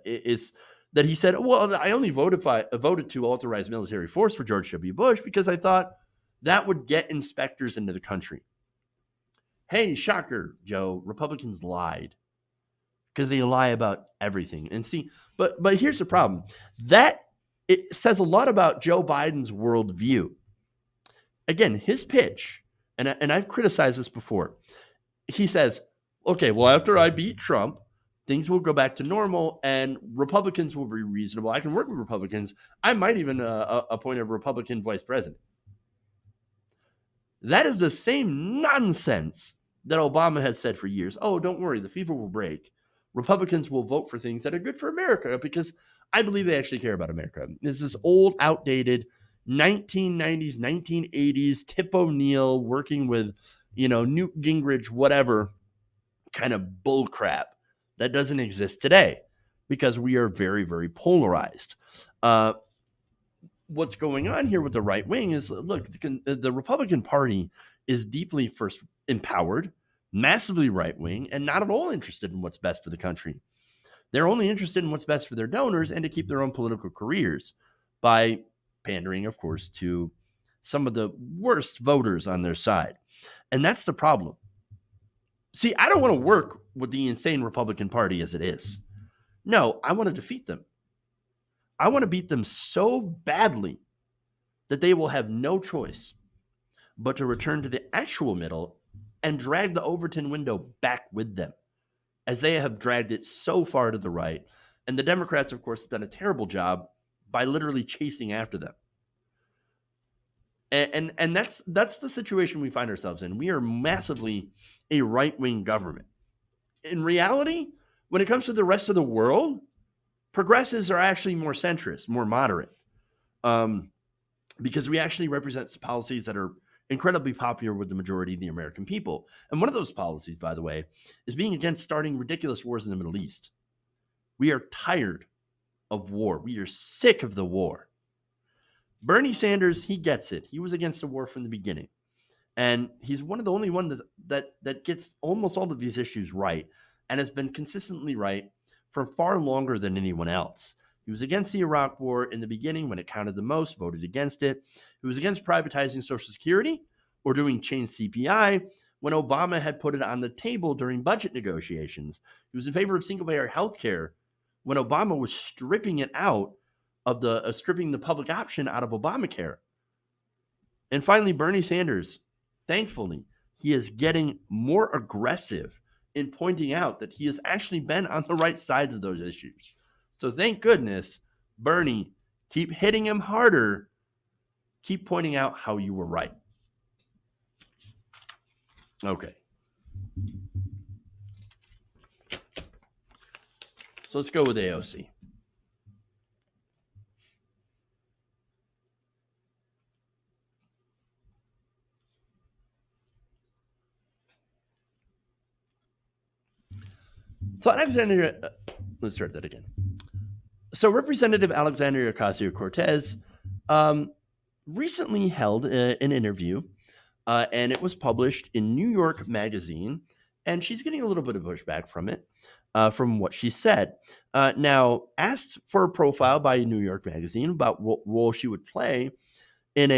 is that he said, well, I only voted to authorize military force for George W. Bush because I thought that would get inspectors into the country. Hey, shocker, Joe, Republicans lied because they lie about everything. And see, but here's the problem. That it says a lot about Joe Biden's worldview. Again, his pitch, and I've criticized this before. He says, okay, well, after I beat Trump, things will go back to normal and Republicans will be reasonable. I can work with Republicans. I might even appoint a Republican vice president. That is the same nonsense that Obama has said for years. Oh, don't worry, the fever will break. Republicans will vote for things that are good for America because I believe they actually care about America. It's this old, outdated 1990s, 1980s, Tip O'Neill working with, Newt Gingrich, whatever kind of bull crap that doesn't exist today because we are very, very polarized. What's going on here with the right wing is, look, the Republican Party is deeply first empowered, massively right wing, and not at all interested in what's best for the country. They're only interested in what's best for their donors and to keep their own political careers by pandering, of course, to some of the worst voters on their side. And that's the problem. See, I don't want to work with the insane Republican Party as it is. No, I want to defeat them. I want to beat them so badly that they will have no choice but to return to the actual middle and drag the Overton window back with them, as they have dragged it so far to the right. And the Democrats, of course, have done a terrible job by literally chasing after them. And that's the situation we find ourselves in. We are massively a right-wing government. In reality, when it comes to the rest of the world, progressives are actually more centrist, more moderate, because we actually represent policies that are incredibly popular with the majority of the American people. And one of those policies, by the way, is being against starting ridiculous wars in the Middle East. We are tired of war. We are sick of the war. Bernie Sanders, he gets it. He was against the war from the beginning. And he's one of the only ones that gets almost all of these issues right and has been consistently right for far longer than anyone else. He was against the Iraq War in the beginning when it counted the most, voted against it. He was against privatizing Social Security or doing chain CPI when Obama had put it on the table during budget negotiations. He was in favor of single-payer health care when Obama was stripping it out of stripping the public option out of Obamacare. And finally, Bernie Sanders, thankfully, he is getting more aggressive in pointing out that he has actually been on the right sides of those issues. So thank goodness, Bernie, keep hitting him harder. Keep pointing out how you were right. Okay. So let's go with AOC. So let's start that again. So Representative Alexandria Ocasio-Cortez recently held an interview, and it was published in New York Magazine, and she's getting a little bit of pushback from it, from what she said. Now, asked for a profile by New York Magazine about what role she would play in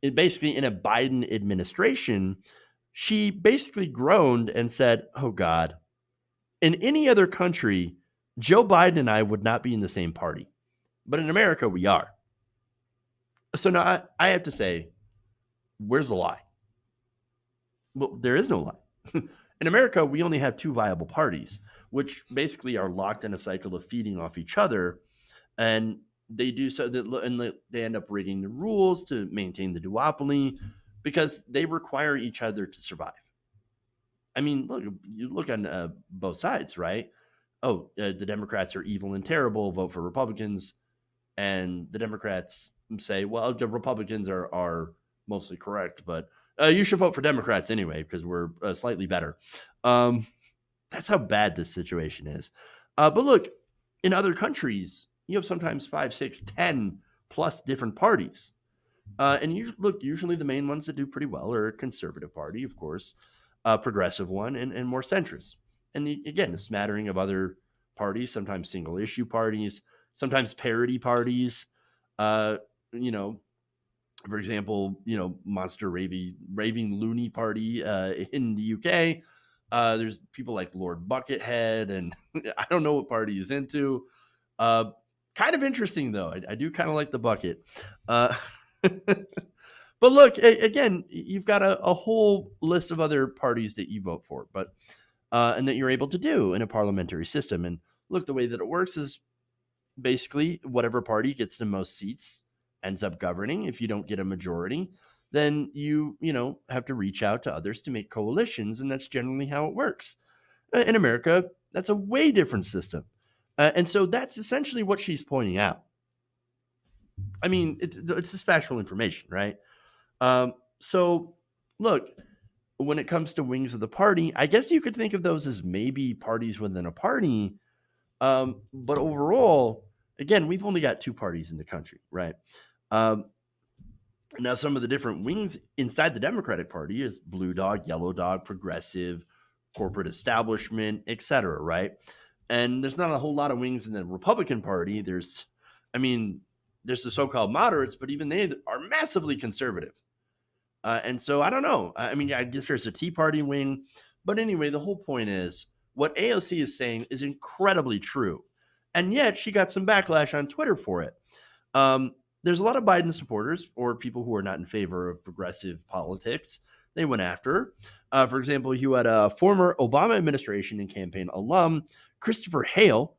basically in a Biden administration, she basically groaned and said, "Oh God, in any other country, Joe Biden and I would not be in the same party. But in America, we are." So now I have to say, where's the lie? Well, there is no lie. In America, we only have two viable parties, which basically are locked in a cycle of feeding off each other. And they do so and they end up rigging the rules to maintain the duopoly because they require each other to survive. I mean, look, you look on both sides, right? Oh, the Democrats are evil and terrible, vote for Republicans. And the Democrats say, well, the Republicans are mostly correct, but you should vote for Democrats anyway because we're slightly better. That's how bad this situation is. But look, in other countries, you have sometimes 5, 6, 10 plus different parties. And usually the main ones that do pretty well are a conservative party, of course, a progressive one, and more centrist. And again, a smattering of other parties, sometimes single issue parties, sometimes parody parties. For example, Monster Raving Loony Party in the UK. There's people like Lord Buckethead, and I don't know what party he's into. Kind of interesting, though. I do kind of like the bucket. But look, again, you've got a whole list of other parties that you vote for. But and that you're able to do in a parliamentary system. And look, the way that it works is basically whatever party gets the most seats ends up governing. If you don't get a majority, then you have to reach out to others to make coalitions, and that's generally how it works. In America, that's a way different system. And so that's essentially what she's pointing out. I mean, it's just factual information, right? So look, when it comes to wings of the party, I guess you could think of those as maybe parties within a party. But overall, again, we've only got two parties in the country, right? Now, some of the different wings inside the Democratic Party is blue dog, yellow dog, progressive, corporate establishment, etc., right? And there's not a whole lot of wings in the Republican Party. There's the so-called moderates, but even they are massively conservative. And so I don't know. I guess there's a Tea Party wing. But anyway, the whole point is what AOC is saying is incredibly true. And yet she got some backlash on Twitter for it. There's a lot of Biden supporters or people who are not in favor of progressive politics. They went after her. For example, you had a former Obama administration and campaign alum, Christopher Hale.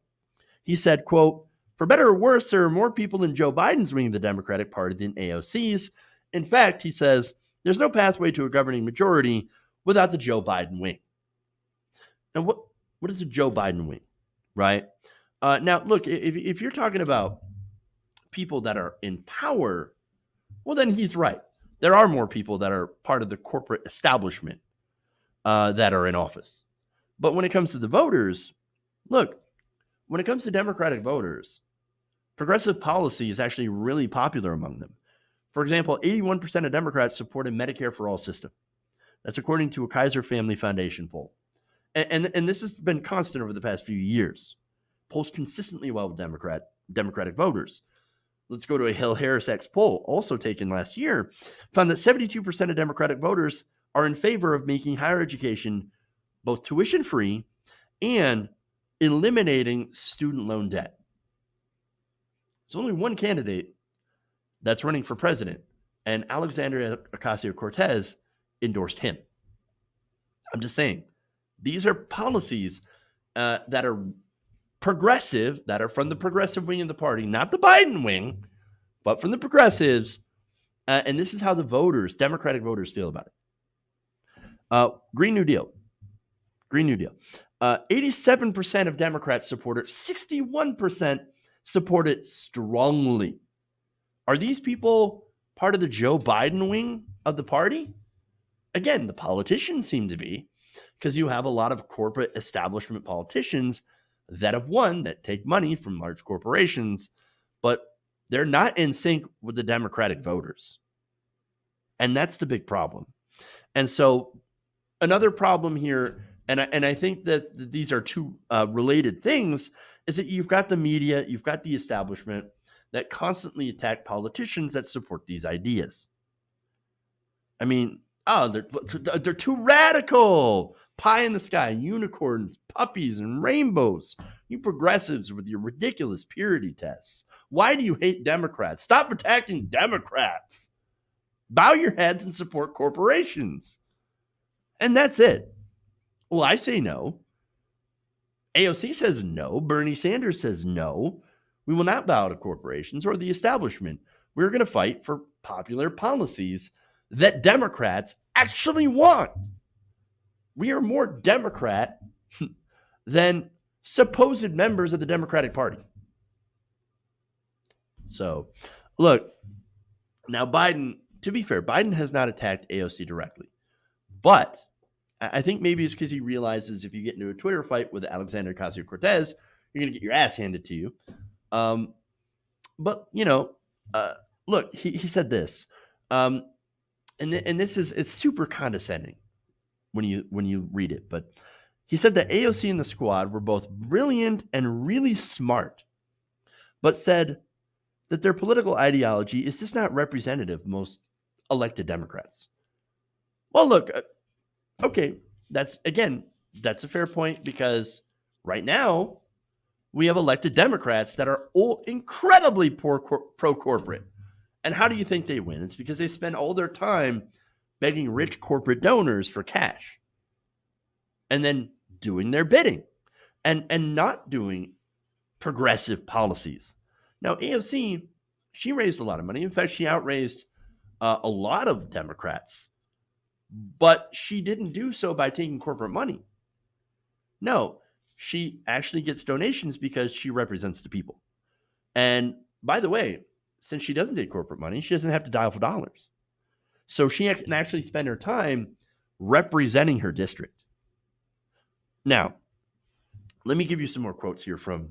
He said, quote, "For better or worse, there are more people in Joe Biden's wing of the Democratic Party than AOC's. In fact," he says, "there's no pathway to a governing majority without the Joe Biden wing." Now, what is a Joe Biden wing, right? Now, look, if you're talking about people that are in power, well, then he's right. There are more people that are part of the corporate establishment that are in office. But when it comes to the voters, look, when it comes to Democratic voters, progressive policy is actually really popular among them. For example, 81% of Democrats support a Medicare for All system. That's according to a Kaiser Family Foundation poll. And this has been constant over the past few years. Polls consistently well with Democratic voters. Let's go to a Hill Harris X poll, also taken last year, found that 72% of Democratic voters are in favor of making higher education both tuition-free and eliminating student loan debt. There's only one candidate that's running for president, and Alexandria Ocasio-Cortez endorsed him. I'm just saying, these are policies that are progressive, that are from the progressive wing of the party, not the Biden wing, but from the progressives. And this is how the voters, Democratic voters, feel about it. Green New Deal. 87% of Democrats support it. 61% support it strongly. Are these people part of the Joe Biden wing of the party? Again, the politicians seem to be, because you have a lot of corporate establishment politicians that have won, that take money from large corporations, but they're not in sync with the Democratic voters. And that's the big problem. And so another problem here, and I think that these are two related things, is that you've got the media, you've got the establishment that constantly attack politicians that support these ideas. I mean, they're too radical. Pie in the sky, unicorns, puppies, and rainbows. You progressives with your ridiculous purity tests. Why do you hate Democrats? Stop attacking Democrats. Bow your heads and support corporations. And that's it. Well, I say no. AOC says no. Bernie Sanders says no. We will not bow to corporations or the establishment. We're going to fight for popular policies that Democrats actually want. We are more Democrat than supposed members of the Democratic Party. So, look, now Biden, to be fair, Biden has not attacked AOC directly. But I think maybe it's because he realizes if you get into a Twitter fight with Alexandria Ocasio-Cortez, you're going to get your ass handed to you. But, look, he said this. And this is, it's super condescending when you read it. But he said that AOC and the squad were both brilliant and really smart, but said that their political ideology is just not representative of most elected Democrats. Well, look, okay, that's a fair point, because right now we have elected Democrats that are all incredibly pro-corporate. And how do you think they win? It's because they spend all their time begging rich corporate donors for cash and then doing their bidding and not doing progressive policies. Now, AOC, she raised a lot of money. In fact, she outraised a lot of Democrats, but she didn't do so by taking corporate money. No, she actually gets donations because she represents the people. And by the way, since she doesn't take corporate money, she doesn't have to dial for dollars. So she can actually spend her time representing her district. Now, let me give you some more quotes here from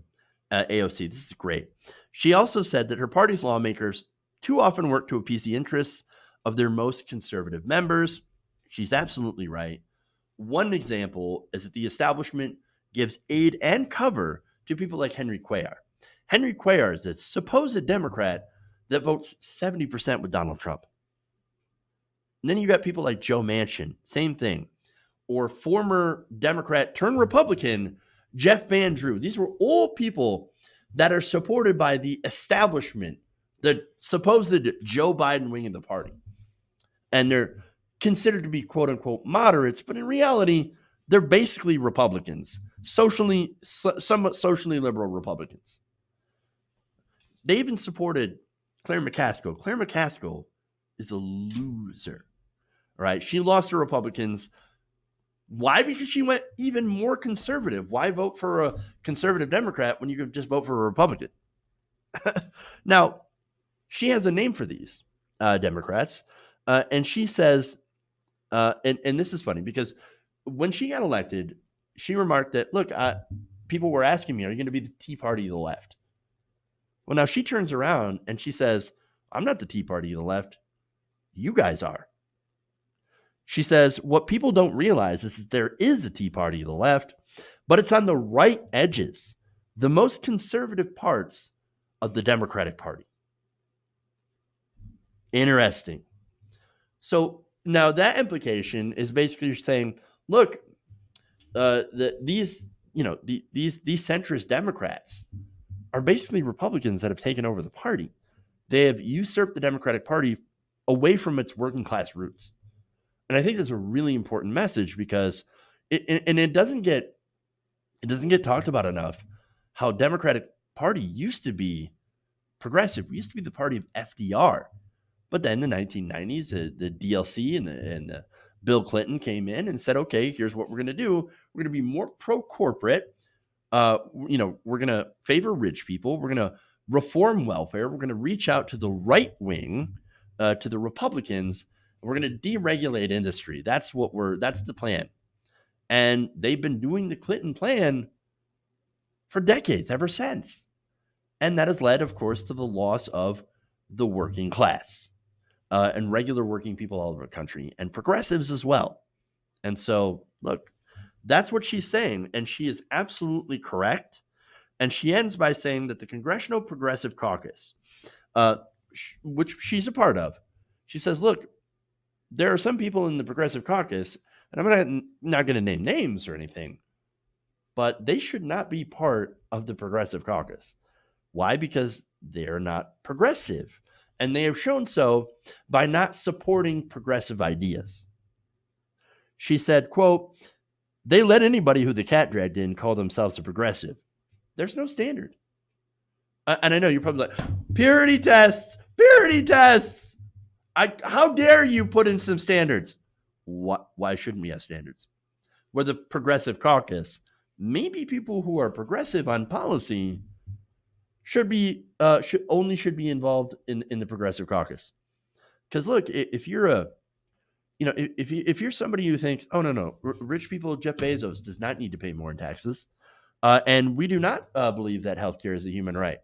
AOC. This is great. She also said that her party's lawmakers too often work to appease the interests of their most conservative members. She's absolutely right. One example is that the establishment gives aid and cover to people like Henry Cuellar. Henry Cuellar is a supposed Democrat that votes 70% with Donald Trump. And then you got people like Joe Manchin, same thing. Or former Democrat turned Republican, Jeff Van Drew. These were all people that are supported by the establishment, the supposed Joe Biden wing of the party. And they're considered to be quote unquote moderates, but in reality, they're basically Republicans, somewhat socially liberal Republicans. They even supported Claire McCaskill. Claire McCaskill is a loser, right? She lost to Republicans. Why? Because she went even more conservative. Why vote for a conservative Democrat when you could just vote for a Republican? Now, she has a name for these Democrats, and she says, and this is funny because when she got elected, she remarked that, look, people were asking me, are you going to be the Tea Party of the left? Well, now she turns around and she says, I'm not the Tea Party of the left. You guys are. She says, what people don't realize is that there is a Tea Party of the left, but it's on the right edges, the most conservative parts of the Democratic Party. Interesting. So now that implication is basically saying, look, these centrist Democrats are basically Republicans that have taken over the party. They have usurped the Democratic Party away from its working class roots. And I think that's a really important message because it doesn't get talked about enough how Democratic Party used to be progressive. We used to be the party of FDR. But then in the 1990s, the DLC and Bill Clinton came in and said, okay, here's what we're going to do. We're going to be more pro-corporate. We're going to favor rich people. We're going to reform welfare. We're going to reach out to the right wing, to the Republicans. We're going to deregulate industry. That's the plan. And they've been doing the Clinton plan for decades, ever since. And that has led, of course, to the loss of the working class and regular working people all over the country and progressives as well. And so, look, that's what she's saying. And she is absolutely correct. And she ends by saying that the Congressional Progressive Caucus, which she's a part of, she says, look, there are some people in the Progressive Caucus, and I'm not going to name names or anything, but they should not be part of the Progressive Caucus. Why? Because they're not progressive. And they have shown so by not supporting progressive ideas. She said, quote, they let anybody who the cat dragged in call themselves a progressive. There's no standard. And I know you're probably like, purity tests. How dare you put in some standards? Why shouldn't we have standards? We're the Progressive Caucus. Maybe people who are progressive on policy should be involved in the Progressive Caucus. Because look, if you're if you're somebody who thinks, oh no, rich people, Jeff Bezos does not need to pay more in taxes, and we do not believe that healthcare is a human right.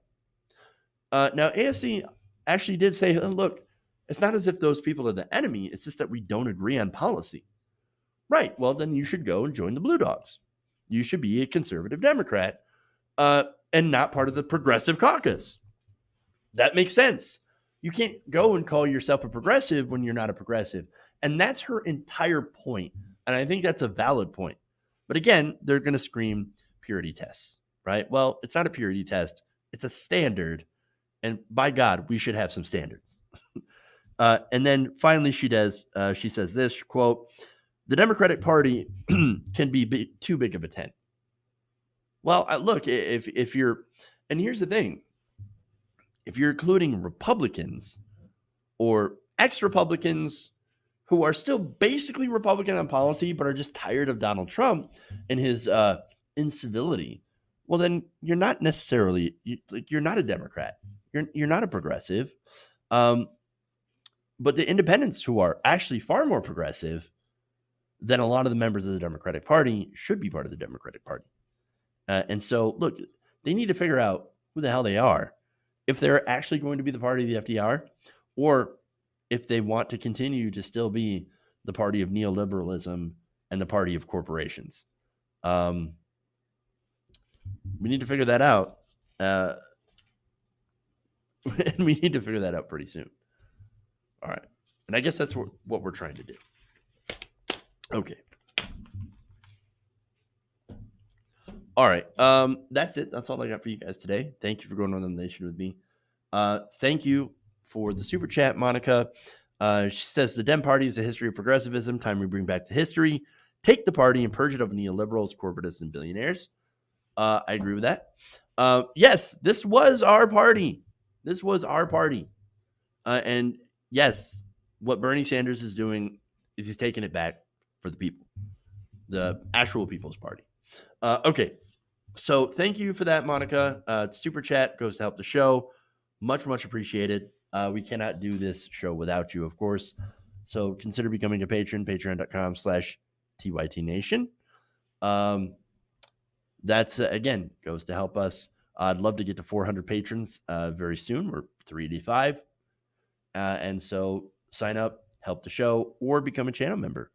Now, ASC actually did say, look, it's not as if those people are the enemy. It's just that we don't agree on policy. Right. Well, then you should go and join the Blue Dogs. You should be a conservative Democrat and not part of the Progressive Caucus. That makes sense. You can't go and call yourself a progressive when you're not a progressive. And that's her entire point. And I think that's a valid point. But again, they're going to scream purity tests, right? Well, it's not a purity test. It's a standard. And by God, we should have some standards. And then finally, she says this, quote, the Democratic Party can be too big of a tent. Well, look, if you're, and here's the thing, if you're including Republicans or ex-Republicans who are still basically Republican on policy, but are just tired of Donald Trump and his incivility, well, then you're not necessarily, you're not a Democrat. You're not a progressive. But the independents, who are actually far more progressive than a lot of the members of the Democratic Party, should be part of the Democratic Party. And so, look, they need to figure out who the hell they are, if they're actually going to be the party of the FDR, or if they want to continue to still be the party of neoliberalism and the party of corporations. We need to figure that out. And we need to figure that out pretty soon. All right. And I guess that's what we're trying to do. Okay. All right. That's it. That's all I got for you guys today. Thank you for going on the nation with me. Thank you for the super chat, Monica. She says the Dem Party is a history of progressivism. Time we bring back the history. Take the party and purge it of neoliberals, corporatists, and billionaires. I agree with that. Yes, this was our party. This was our party. And yes, what Bernie Sanders is doing is he's taking it back for the people, the actual People's Party. Okay. So thank you for that, Monica. Super chat goes to help the show. Much, much appreciated. We cannot do this show without you, of course. So consider becoming a patron, patreon.com/TYTNation. That's, again, goes to help us. I'd love to get to 400 patrons very soon. We're 385. And so sign up, help the show, or become a channel member,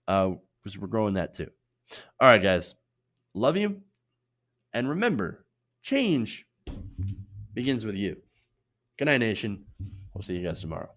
because we're growing that too. All right, guys. Love you. And remember, change begins with you. Good night, nation. We'll see you guys tomorrow.